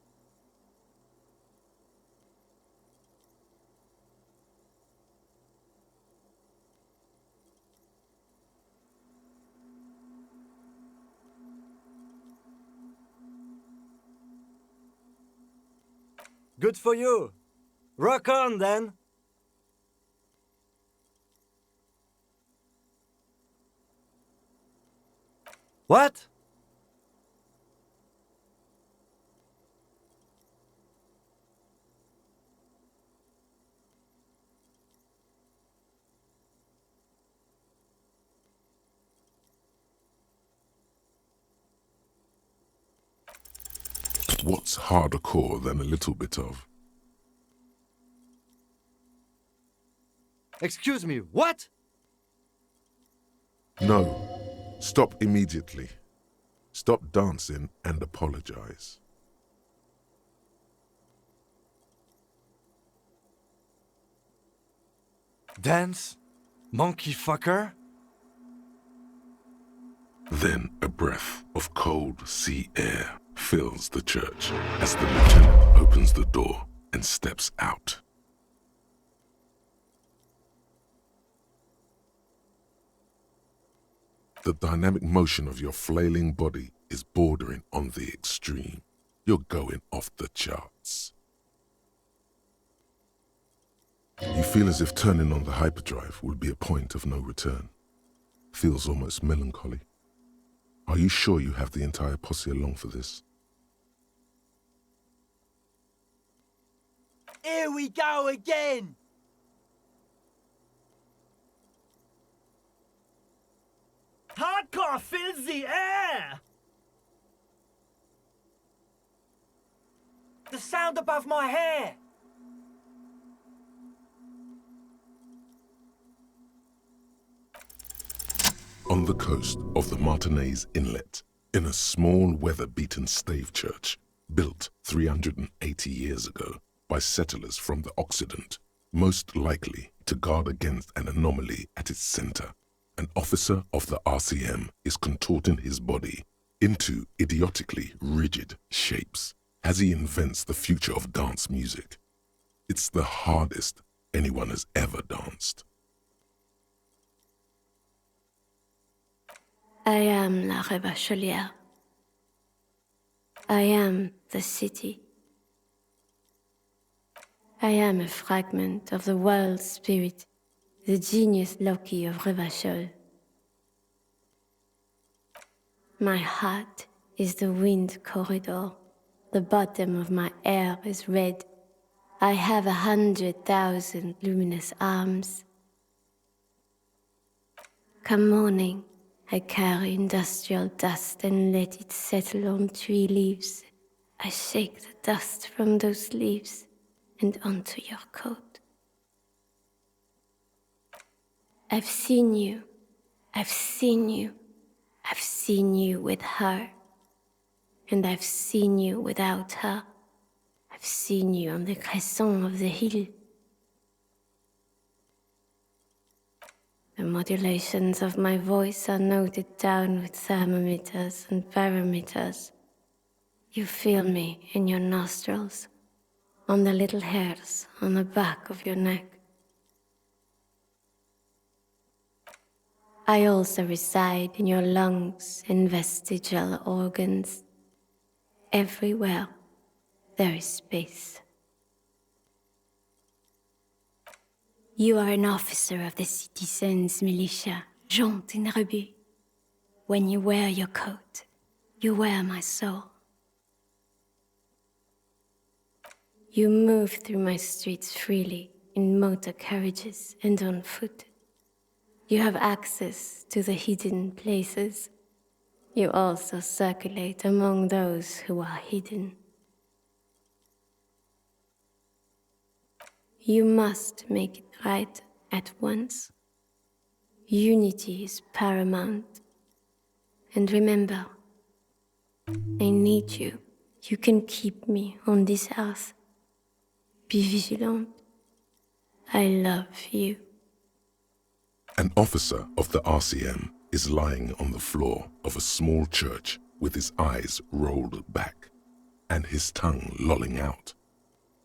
Good for you. Rock on, then. What? What's harder core than a little bit of? Excuse me, what? No. Stop immediately. Stop dancing and apologize. Dance? Monkey fucker? Then a breath of cold sea air fills the church as the lieutenant opens the door and steps out. The dynamic motion of your flailing body is bordering on the extreme. You're going off the charts. You feel as if turning on the hyperdrive will be a point of no return. Feels almost melancholy. Are you sure you have the entire posse along for this? Here we go again! Hardcore fills the air! The sound above my hair! On the coast of the Martinez Inlet, in a small weather-beaten stave church built 380 years ago by settlers from the Occident, most likely to guard against an anomaly at its center, an officer of the RCM is contorting his body into idiotically rigid shapes as he invents the future of dance music. It's the hardest anyone has ever danced. I am la Rebachelière. I am the city. I am a fragment of the world spirit, the genius Loki of Revachol. My heart is the wind corridor. The bottom of my air is red. I have 100,000 luminous arms. Come morning, I carry industrial dust and let it settle on tree leaves. I shake the dust from those leaves and onto your coat. I've seen you. I've seen you. I've seen you with her. And I've seen you without her. I've seen you on the crescent of the hill. The modulations of my voice are noted down with thermometers and barometers. You feel me in your nostrils, on the little hairs on the back of your neck. I also reside in your lungs and vestigial organs. Everywhere there is space. You are an officer of the citizens' militia, jaunt in rebut. When you wear your coat, you wear my soul. You move through my streets freely, in motor carriages and on foot. You have access to the hidden places. You also circulate among those who are hidden. You must make it right at once. Unity is paramount. And remember, I need you. You can keep me on this earth. Be vigilant. I love you. An officer of the RCM is lying on the floor of a small church with his eyes rolled back and his tongue lolling out.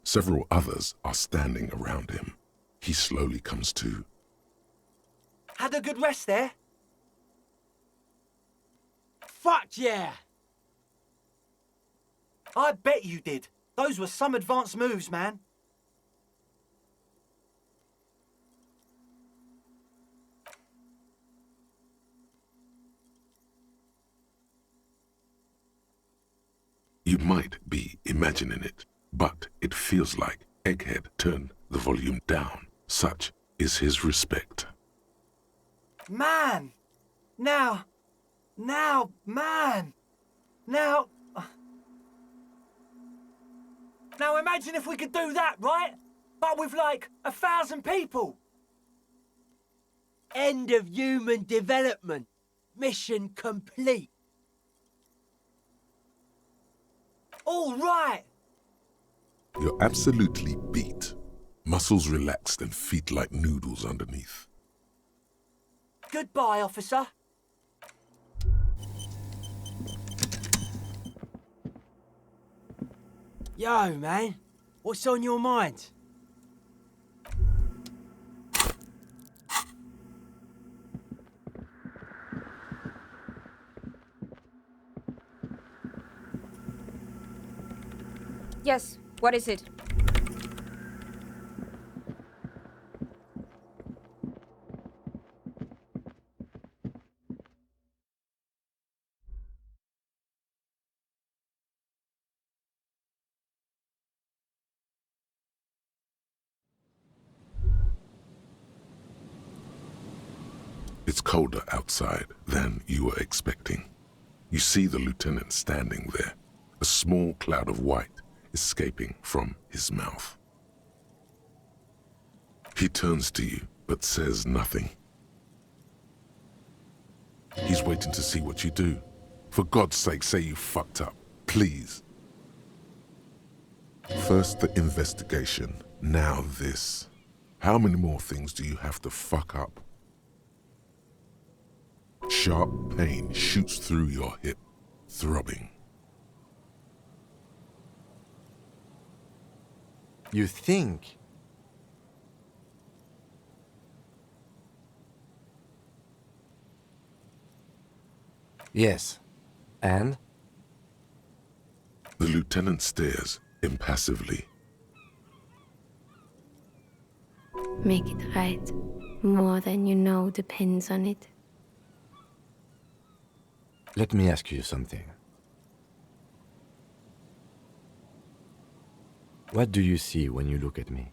Several others are standing around him. He slowly comes to. Had a good rest there? Fuck yeah! I bet you did. Those were some advanced moves, man. You might be imagining it, but it feels like Egghead turned the volume down. Such is his respect. Man! Now, man! Now imagine if we could do that, right? But with like 1,000 people. End of human development. Mission complete. All right. You're absolutely beat. Muscles relaxed and feet like noodles underneath. Goodbye, officer. Yo, man. What's on your mind? Yes, what is it? It's colder outside than you were expecting. You see the lieutenant standing there, a small cloud of white escaping from his mouth. He turns to you, but says nothing. He's waiting to see what you do. For God's sake, say you fucked up, please. First the investigation, now this. How many more things do you have to fuck up? Sharp pain shoots through your hip, throbbing. You think? Yes. And? The lieutenant stares impassively. Make it right. More than you know depends on it. Let me ask you something. What do you see when you look at me?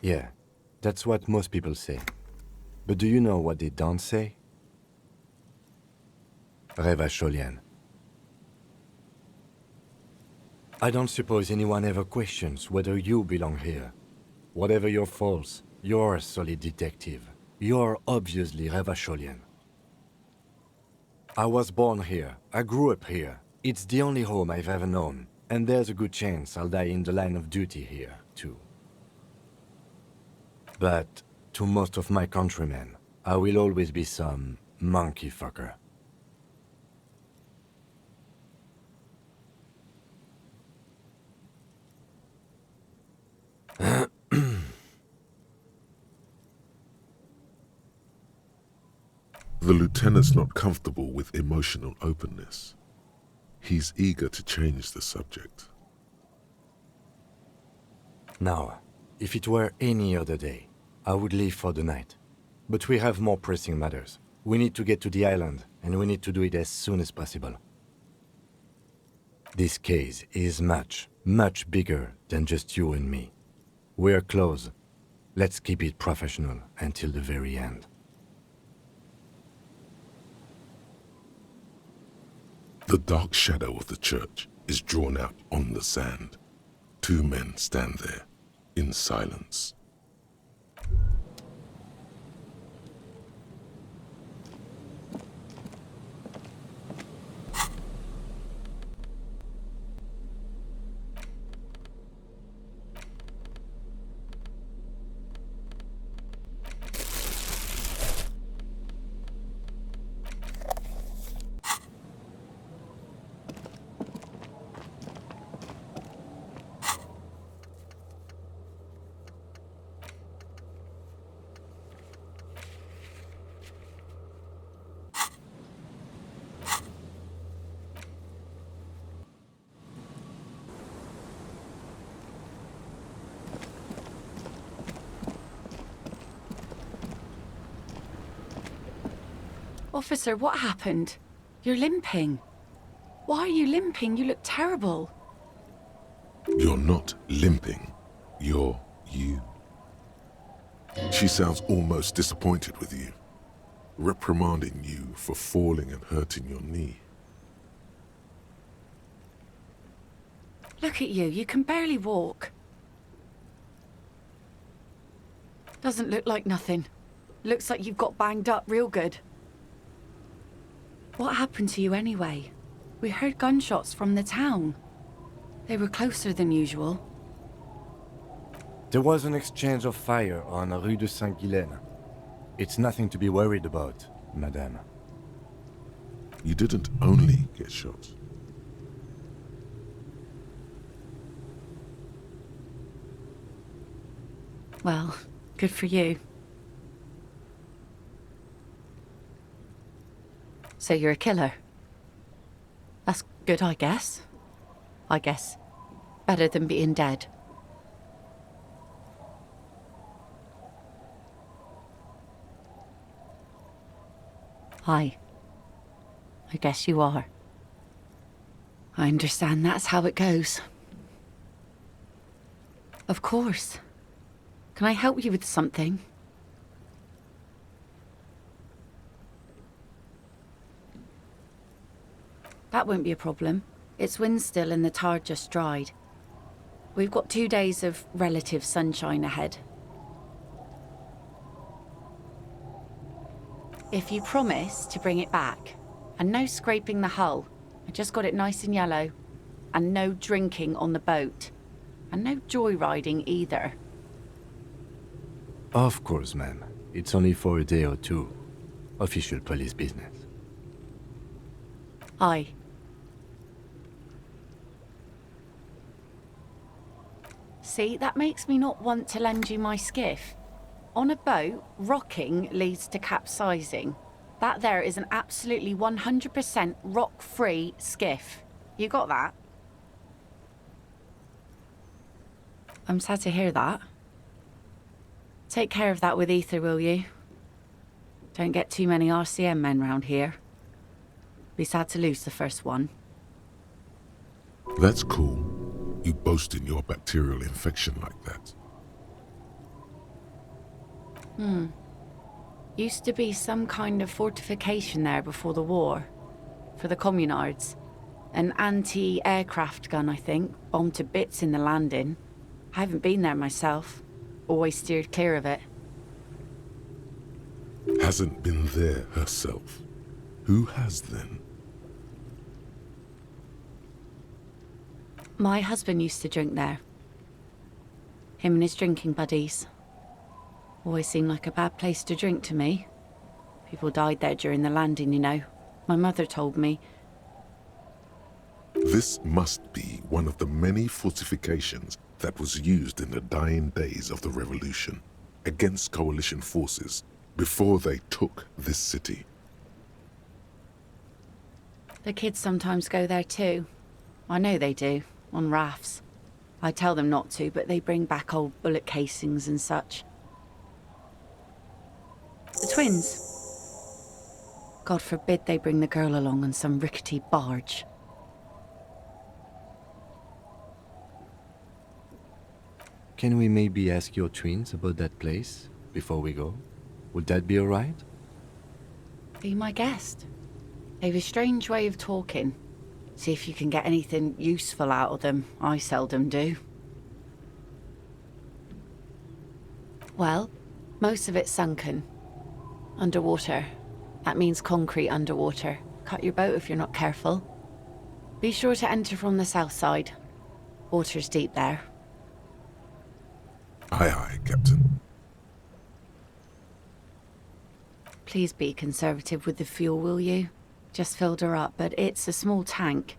Yeah, that's what most people say. But do you know what they don't say? Revacholian. I don't suppose anyone ever questions whether you belong here. Whatever your faults, you're a solid detective. You're obviously Revacholian. I was born here. I grew up here. It's the only home I've ever known. And there's a good chance I'll die in the line of duty here, too. But to most of my countrymen, I will always be some monkey fucker. The lieutenant's not comfortable with emotional openness. He's eager to change the subject. Now, if it were any other day, I would leave for the night. But we have more pressing matters. We need to get to the island, and we need to do it as soon as possible. This case is much, much bigger than just you and me. We're close. Let's keep it professional until the very end. The dark shadow of the church is drawn out on the sand. Two men stand there, in silence. Officer, what happened? You're limping. Why are you limping? You look terrible. You're not limping. You're you. She sounds almost disappointed with you, reprimanding you for falling and hurting your knee. Look at you. You can barely walk. Doesn't look like nothing. Looks like you've got banged up real good. What happened to you anyway? We heard gunshots from the town. They were closer than usual. There was an exchange of fire on Rue de Saint-Guylaine. It's nothing to be worried about, madame. You didn't only get shot. Well, good for you. So you're a killer? That's good, I guess. I guess. Better than being dead. Hi. I guess you are. I understand that's how it goes. Of course. Can I help you with something? That won't be a problem. It's wind still and the tar just dried. We've got 2 days of relative sunshine ahead. If you promise to bring it back, and no scraping the hull, I just got it nice and yellow, and no drinking on the boat, and no joyriding either. Of course, ma'am. It's only for a day or two. Official police business. Aye. See, that makes me not want to lend you my skiff. On a boat, rocking leads to capsizing. That there is an absolutely 100% rock-free skiff. You got that? I'm sad to hear that. Take care of that with Ether, will you? Don't get too many RCM men round here. Be sad to lose the first one. That's cool. You boasting your bacterial infection like that. Used to be some kind of fortification there before the war. For the communards. An anti-aircraft gun, I think. Bombed to bits in the landing. I haven't been there myself. Always steered clear of it. Hasn't been there herself. Who has then? My husband used to drink there. Him and his drinking buddies. Always seemed like a bad place to drink to me. People died there during the landing, you know. My mother told me. This must be one of the many fortifications that was used in the dying days of the revolution against coalition forces before they took this city. The kids sometimes go there too. I know they do, on rafts. I tell them not to, but they bring back old bullet casings and such. The twins. God forbid they bring the girl along on some rickety barge. Can we maybe ask your twins about that place before we go? Would that be alright? Be my guest. They've a strange way of talking. See if you can get anything useful out of them. I seldom do. Well, most of it's sunken. Underwater. That means concrete underwater. Cut your boat if you're not careful. Be sure to enter from the south side. Water's deep there. Aye, aye, Captain. Please be conservative with the fuel, will you? Just filled her up, but it's a small tank.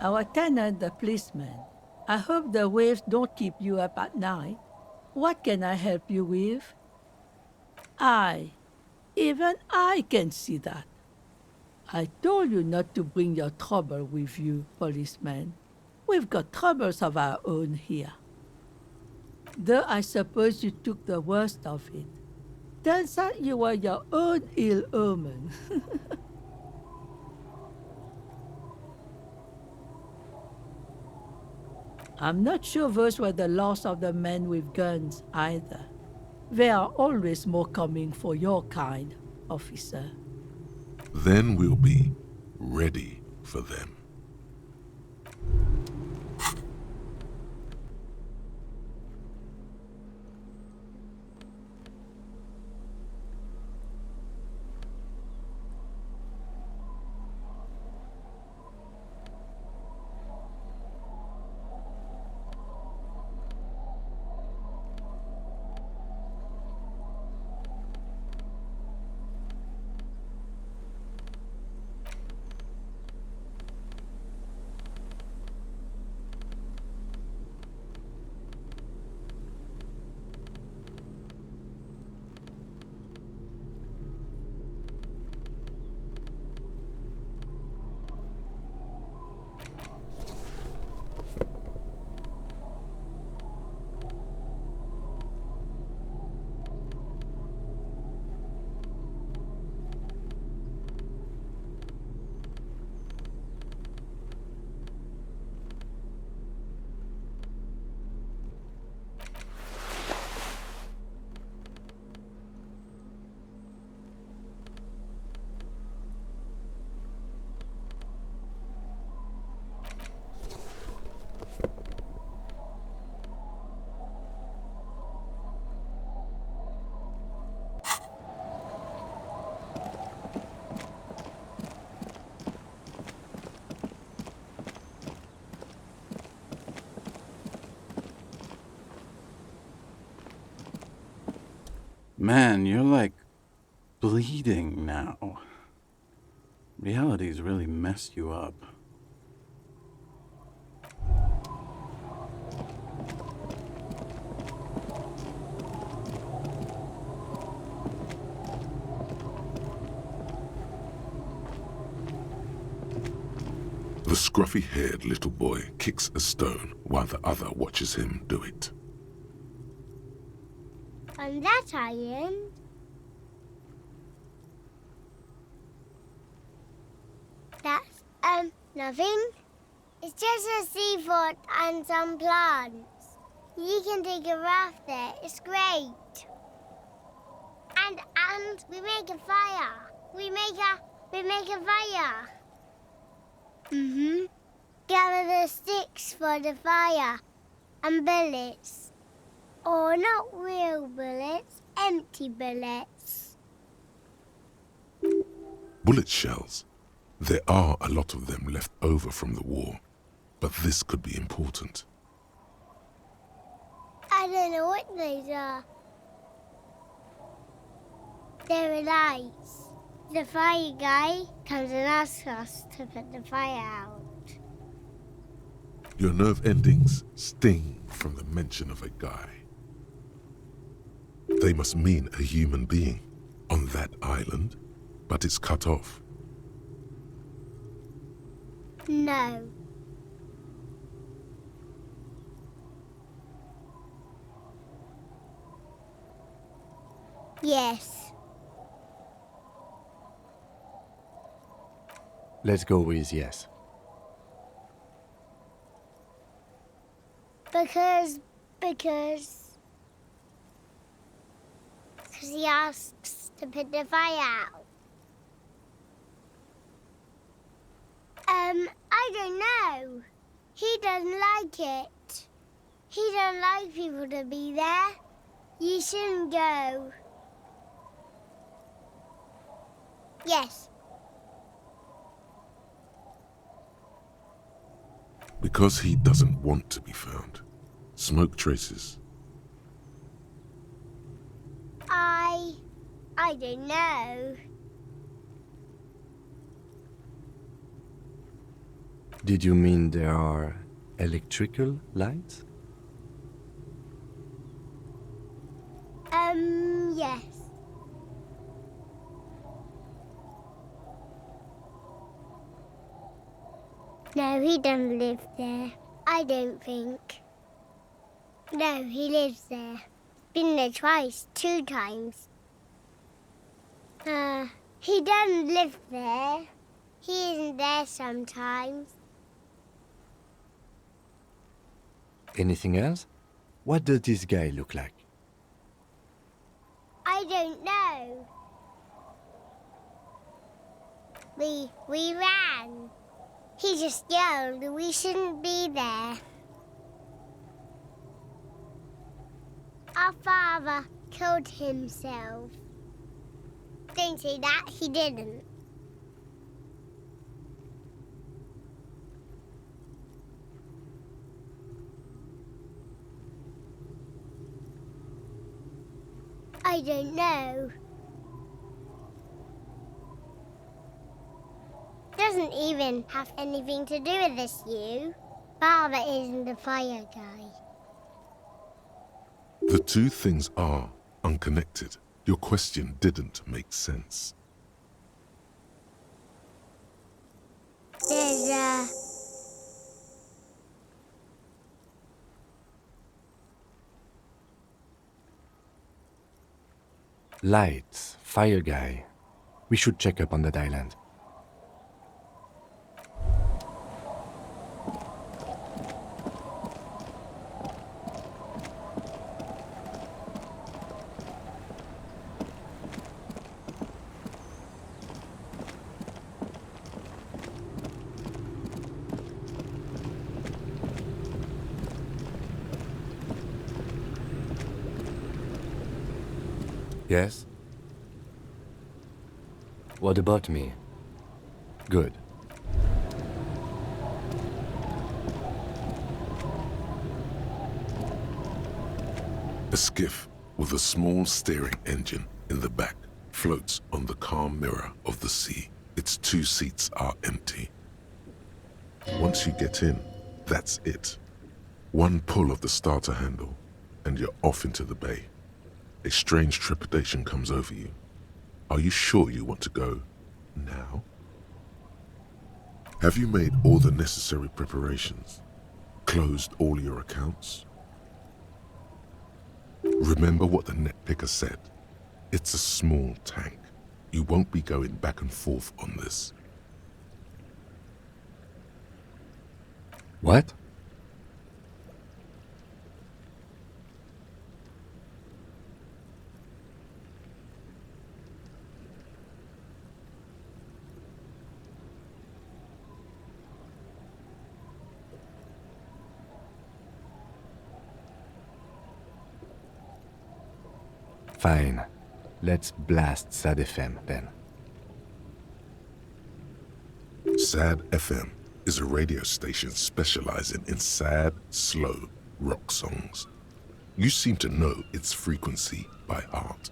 Our tenant, the policeman. I hope the waves don't keep you up at night. What can I help you with? Even I can see that. I told you not to bring your trouble with you, policeman. We've got troubles of our own here. Though I suppose you took the worst of it. Turns out you were your own ill omen. I'm not sure those were the last of the men with guns either. There are always more coming for your kind, officer. Then we'll be ready for them. Man, you're like bleeding now. Reality's really messed you up. The scruffy-haired little boy kicks a stone while the other watches him do it. On that island? That's, nothing. It's just a seafort and some plants. You can take a raft there. It's great. And we make a fire. We make a fire. Mm-hmm. Gather the sticks for the fire. And bullets. Or not real bullets, empty bullets. Bullet shells. There are a lot of them left over from the war, but this could be important. I don't know what those are. They're lights. The fire guy comes and asks us to put the fire out. Your nerve endings sting from the mention of a guy. They must mean a human being on that island, but it's cut off. No. Yes. Let's go with yes. Because he asks to put the fire out. I don't know. He doesn't like it. He doesn't like people to be there. You shouldn't go. Yes. Because he doesn't want to be found. Smoke traces. I don't know. Did you mean there are electrical lights? Yes. No, he doesn't live there. I don't think. No, he lives there. Been there twice, 2 times. He doesn't live there. He isn't there sometimes. Anything else? What does this guy look like? I don't know. We ran. He just yelled we shouldn't be there. Our father killed himself. Don't say that, he didn't. I don't know. Doesn't even have anything to do with this, you. Father isn't a fire guy. The two things are unconnected. Your question didn't make sense. There's Lights, fire guy. We should check up on that island. Yes? What about me? Good. A skiff with a small steering engine in the back floats on the calm mirror of the sea. Its 2 seats are empty. Once you get in, that's it. One pull of the starter handle, and you're off into the bay. A strange trepidation comes over you. Are you sure you want to go now? Have you made all the necessary preparations? Closed all your accounts? Remember what the net picker said. It's a small tank. You won't be going back and forth on this. What? Fine. Let's blast SAD FM then. SAD FM is a radio station specializing in sad, slow rock songs. You seem to know its frequency by heart.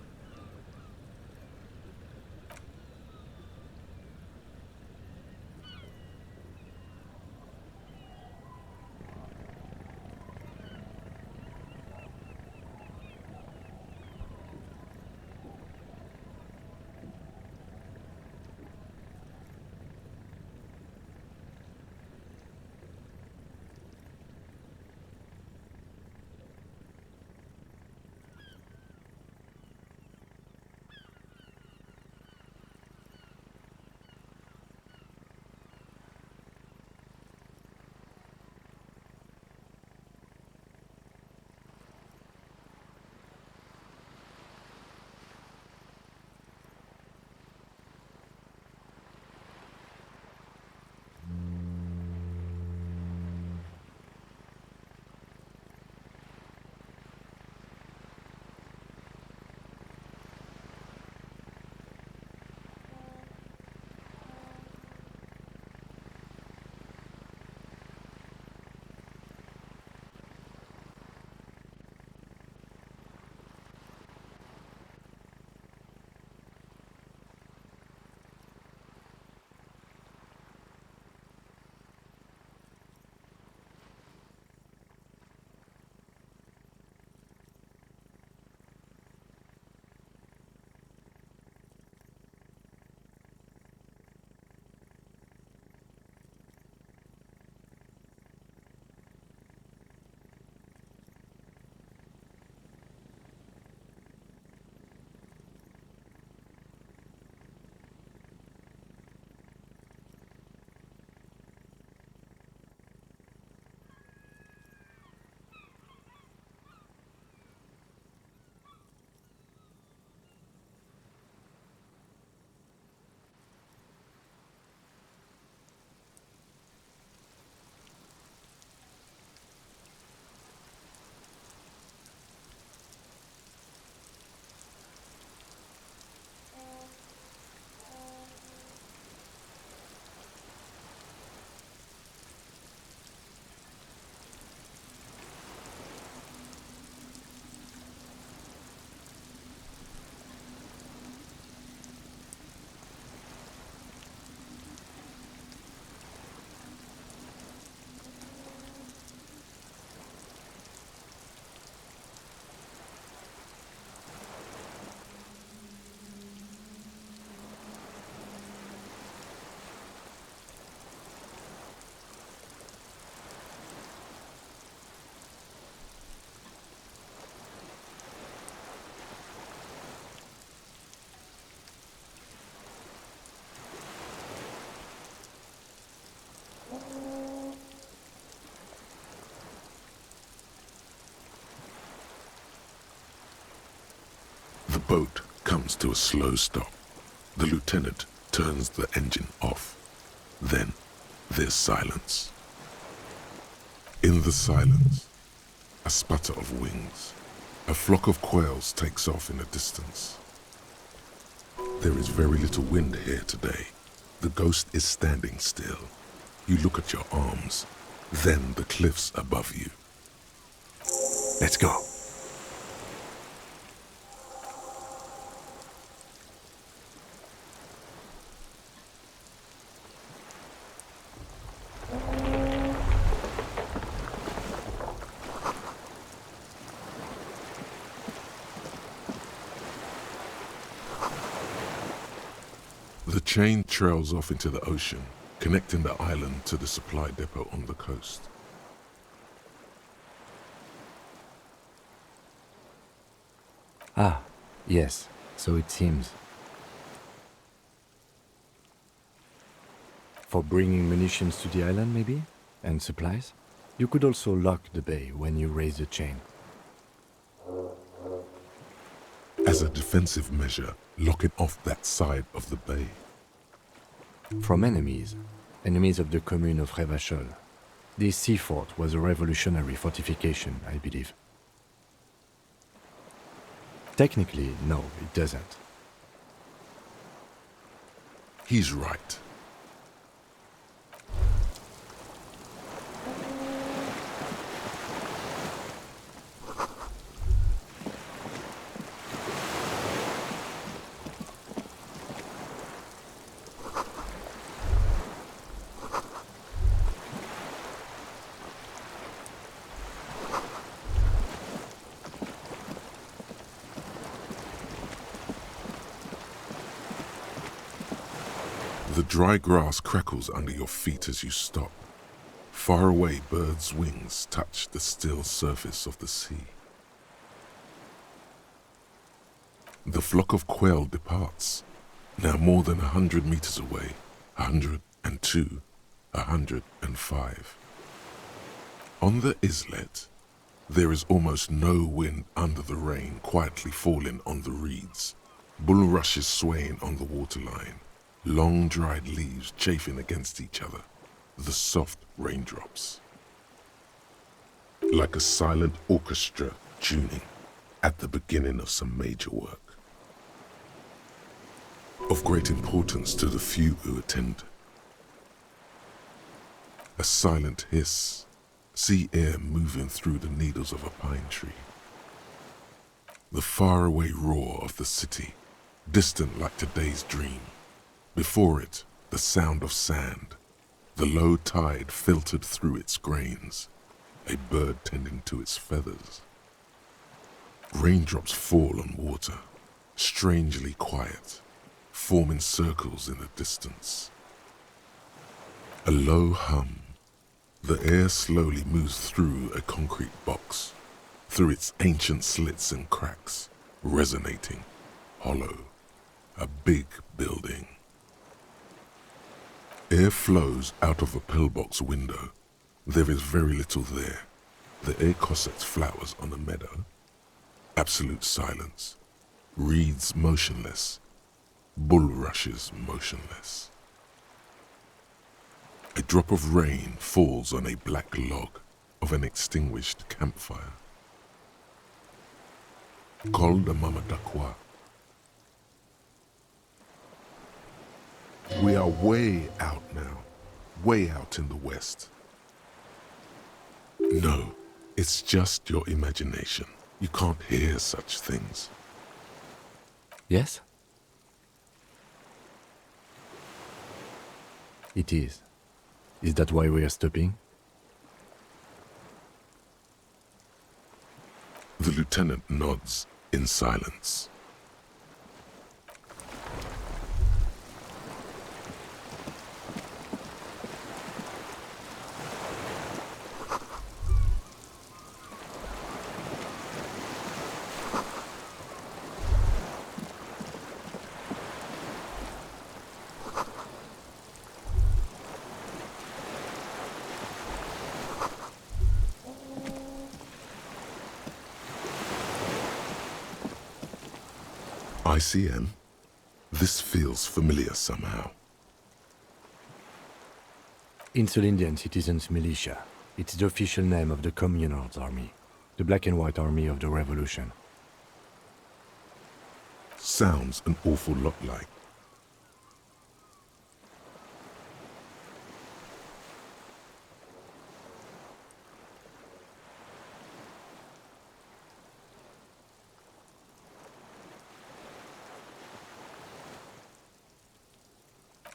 boat comes to a slow stop. The lieutenant turns the engine off. Then there's silence. In the silence, a sputter of wings. A flock of quails takes off in the distance. There is very little wind here today. The ghost is standing still. You look at your arms, then the cliffs above you. Let's go. The chain trails off into the ocean, connecting the island to the supply depot on the coast. Ah, yes, so it seems. For bringing munitions to the island, maybe? And supplies? You could also lock the bay when you raise the chain. As a defensive measure, lock it off that side of the bay. From enemies of the commune of Revachol. This sea fort was a revolutionary fortification, I believe. Technically, no, it doesn't. He's right. The dry grass crackles under your feet as you stop. Far away, birds' wings touch the still surface of the sea. The flock of quail departs, now more than 100 meters away, 102, 105. On the islet, there is almost no wind under the rain quietly falling on the reeds, bulrushes swaying on the waterline. Long dried leaves chafing against each other, the soft raindrops. Like a silent orchestra tuning at the beginning of some major work. Of great importance to the few who attend. A silent hiss, sea air moving through the needles of a pine tree. The faraway roar of the city, distant like today's dream. Before it, the sound of sand, the low tide filtered through its grains, a bird tending to its feathers. Raindrops fall on water, strangely quiet, forming circles in the distance. A low hum. The air slowly moves through a concrete box, through its ancient slits and cracks, resonating, hollow, a big building. Air flows out of a pillbox window. There is very little there. The air cossets flowers on a meadow. Absolute silence. Reeds motionless. Bulrushes motionless. A drop of rain falls on a black log of an extinguished campfire. Col de Mamadakwa. We are way out now, way out in the west. No, it's just your imagination. You can't hear such things. Yes? It is. Is that why we are stopping? The lieutenant nods in silence. ICM? This feels familiar somehow. Insulindian Citizens Militia. It's the official name of the Communards Army, the black and white army of the Revolution. Sounds an awful lot like.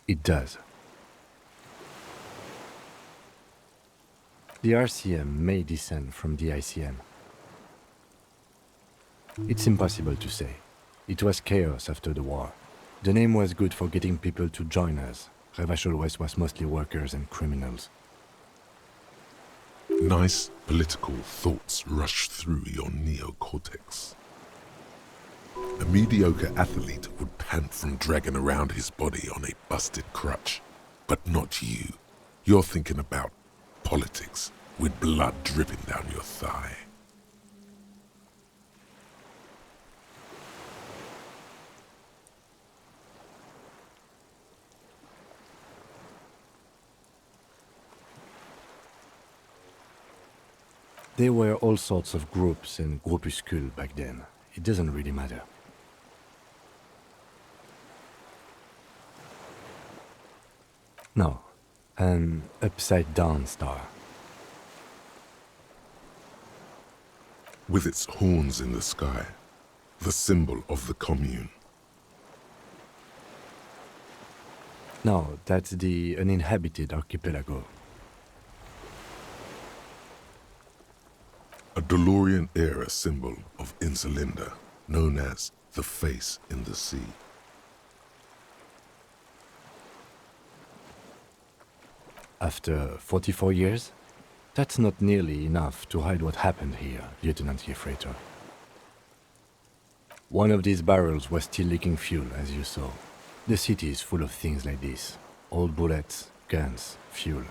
It does. The RCM may descend from the ICM. It's impossible to say. It was chaos after the war. The name was good for getting people to join us. Revachol West was mostly workers and criminals. Nice political thoughts rush through your neocortex. A mediocre athlete would pant from dragging around his body on a busted crutch. But not you. You're thinking about politics with blood dripping down your thigh. There were all sorts of groups and groupuscules back then. It doesn't really matter. No, an upside-down star. With its horns in the sky, the symbol of the commune. No, that's the uninhabited archipelago. A DeLorean-era symbol of Insulinda, known as the face in the sea. After 44 years? That's not nearly enough to hide what happened here, Lieutenant Gefreiter. One of these barrels was still leaking fuel, as you saw. The city is full of things like this. Old bullets, guns, fuel.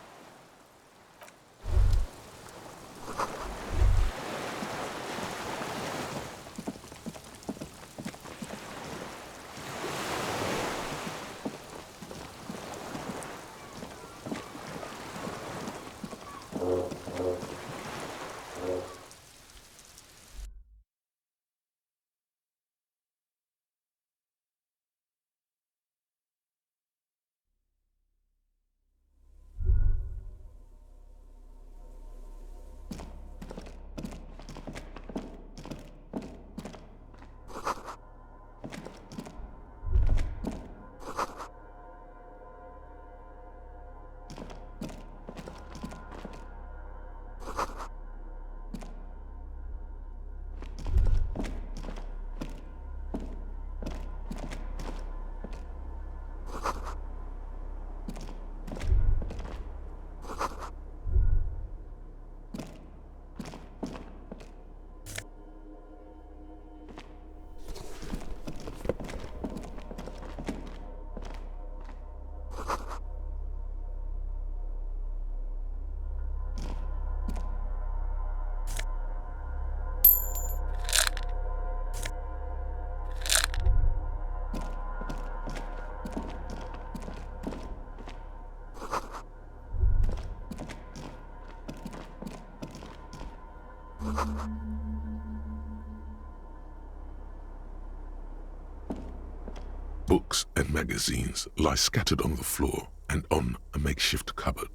Books and magazines lie scattered on the floor and on a makeshift cupboard.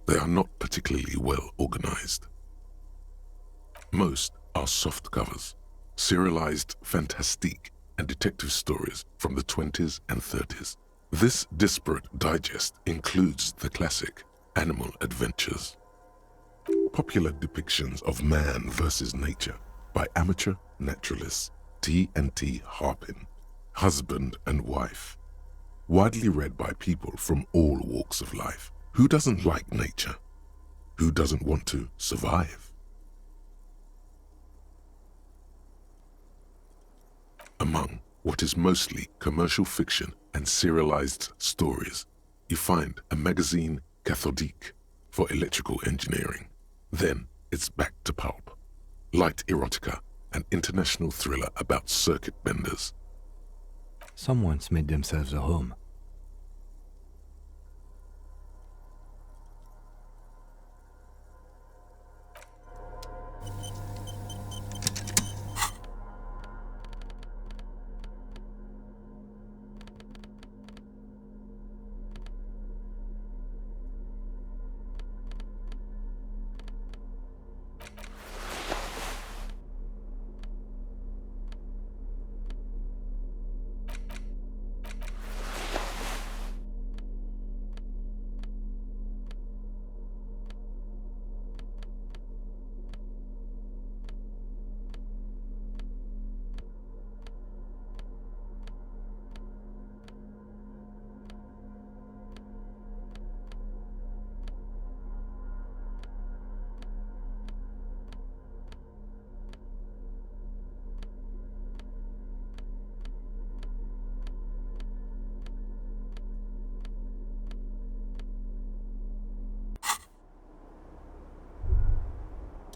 They are not particularly well organized. Most are soft covers, serialized fantastique and detective stories from the 20s and 30s. This disparate digest includes the classic Animal Adventures. Popular depictions of man versus nature by amateur naturalists T&T Harpin, husband and wife. Widely read by people from all walks of life. Who doesn't like nature? Who doesn't want to survive? Among what is mostly commercial fiction and serialized stories, you find a magazine cathodique for electrical engineering. Then it's back to pulp. Light erotica, an international thriller about circuit benders. Someone's made themselves a home.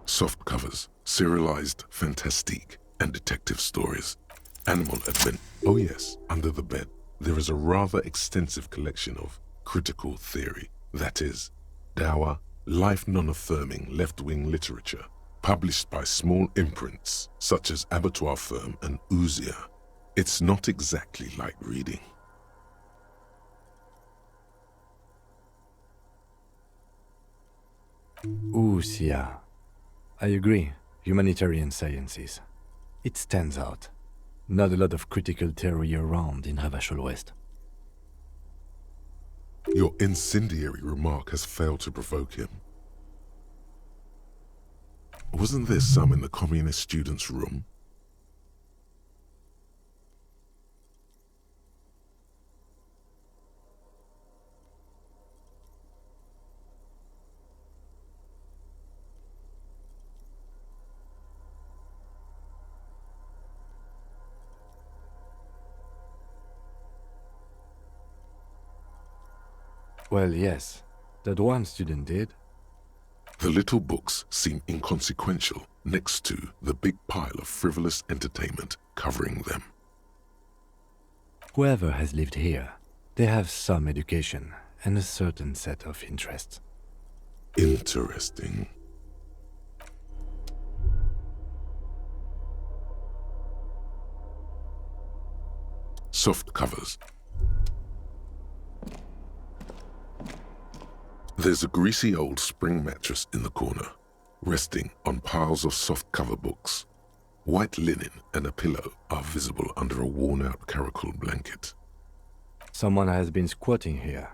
Soft covers, serialized fantastique, and detective stories. Animal adventure. Oh yes, under the bed, there is a rather extensive collection of critical theory, that is, dour, life non-affirming left-wing literature, published by small imprints such as Abattoir Firm and Elysium. It's not exactly light reading. Elysium. I agree. Humanitarian sciences. It stands out. Not a lot of critical theory around in Havashol West. Your incendiary remark has failed to provoke him. Wasn't there some in the communist students' room? Well, yes. That one student did. The little books seem inconsequential next to the big pile of frivolous entertainment covering them. Whoever has lived here, they have some education and a certain set of interests. Interesting. Soft covers. There's a greasy old spring mattress in the corner, resting on piles of soft cover books. White linen and a pillow are visible under a worn-out caracal blanket. Someone has been squatting here.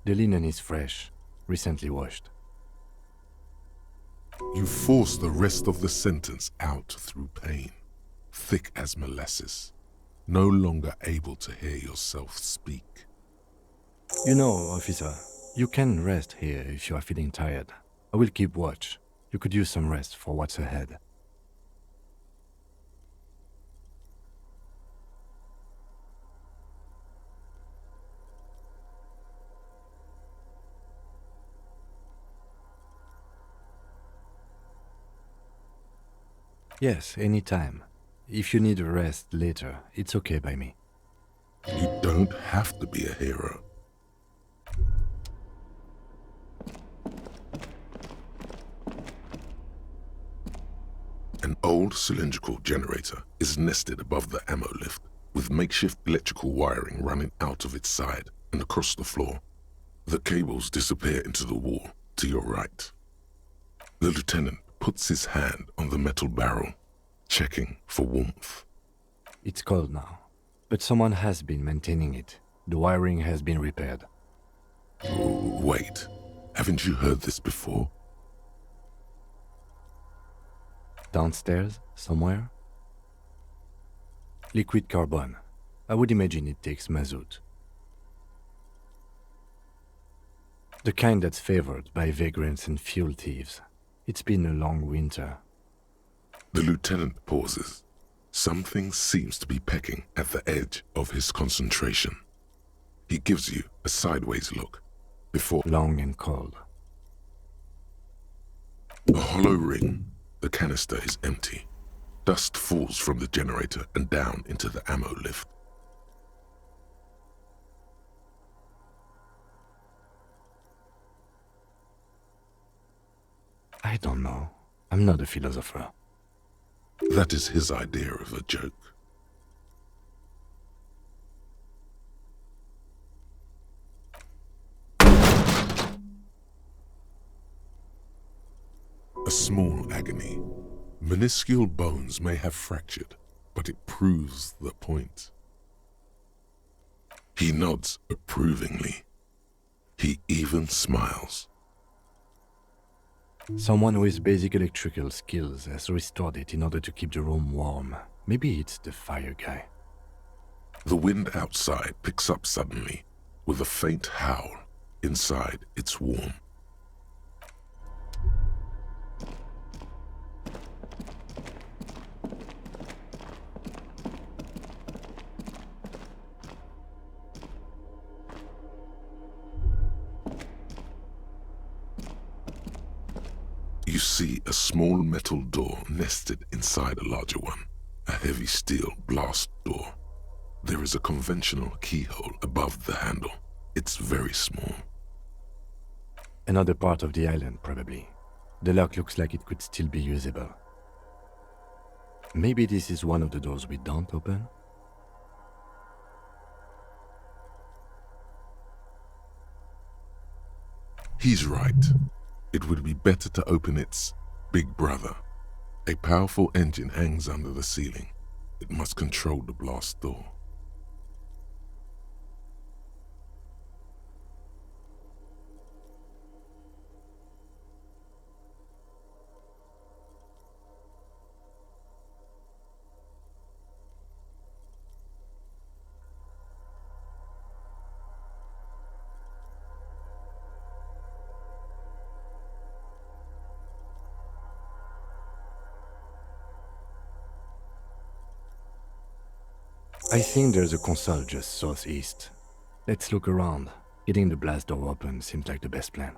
The linen is fresh, recently washed. You force the rest of the sentence out through pain, thick as molasses, no longer able to hear yourself speak. You know, officer, you can rest here if you are feeling tired. I will keep watch. You could use some rest for what's ahead. Yes, anytime. If you need a rest later, it's okay by me. You don't have to be a hero. An old cylindrical generator is nested above the ammo lift, with makeshift electrical wiring running out of its side and across the floor. The cables disappear into the wall to your right. The lieutenant puts his hand on the metal barrel, checking for warmth. It's cold now, but someone has been maintaining it. The wiring has been repaired. Wait, haven't you heard this before? Downstairs, somewhere? Liquid carbon. I would imagine it takes mazout. The kind that's favored by vagrants and fuel thieves. It's been a long winter. The lieutenant pauses. Something seems to be pecking at the edge of his concentration. He gives you a sideways look before... Long and cold. A hollow ring. The canister is empty. Dust falls from the generator and down into the ammo lift. I don't know. I'm not a philosopher. That is his idea of a joke. A small agony. Minuscule bones may have fractured, but it proves the point. He nods approvingly. He even smiles. Someone with basic electrical skills has restored it in order to keep the room warm. Maybe it's the fire guy. The wind outside picks up suddenly. With a faint howl, inside it's warm. You see a small metal door nested inside a larger one, a heavy steel blast door. There is a conventional keyhole above the handle. It's very small. Another part of the island, probably. The lock looks like it could still be usable. Maybe this is one of the doors we don't open? He's right. It would be better to open its big brother. A powerful engine hangs under the ceiling. It must control the blast door. I think there's a console just southeast. Let's look around. Getting the blast door open seems like the best plan.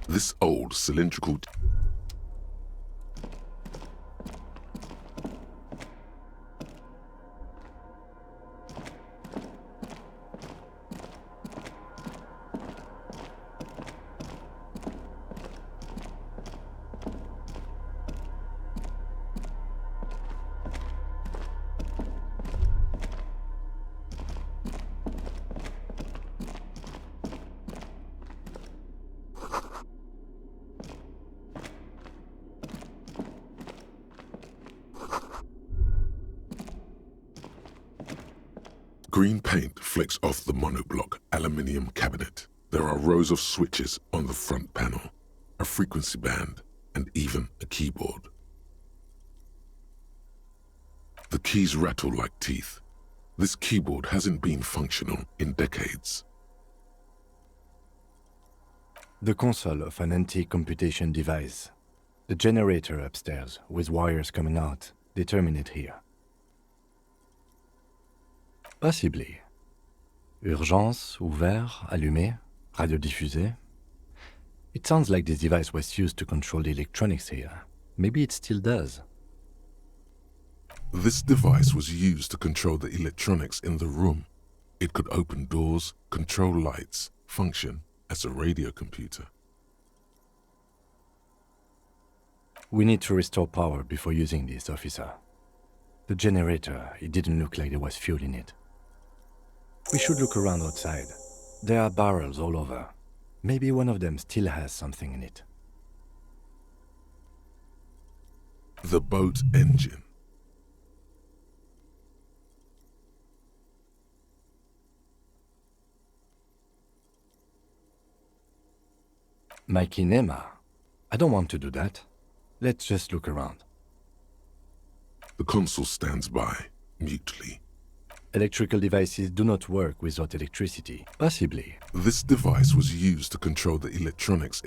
This old cylindrical green paint flecks off the monoblock aluminium cabinet. There are rows of switches on the front panel, a frequency band, and even a keyboard. The keys rattle like teeth. This keyboard hasn't been functional in decades. The console of an antique computation device. The generator upstairs, with wires coming out, they terminate here. Possibly. Urgence, ouvert, allumé, radiodiffusé. It sounds like this device was used to control the electronics here. Maybe it still does. This device was used to control the electronics in the room. It could open doors, control lights, function as a radio computer. We need to restore power before using this, officer. The generator, it didn't look like there was fuel in it. We should look around outside. There are barrels all over. Maybe one of them still has something in it. The boat engine. My kinema? I don't want to do that. Let's just look around. The console stands by, mutely. Electrical devices do not work without electricity. Possibly. This device was used to control the electronics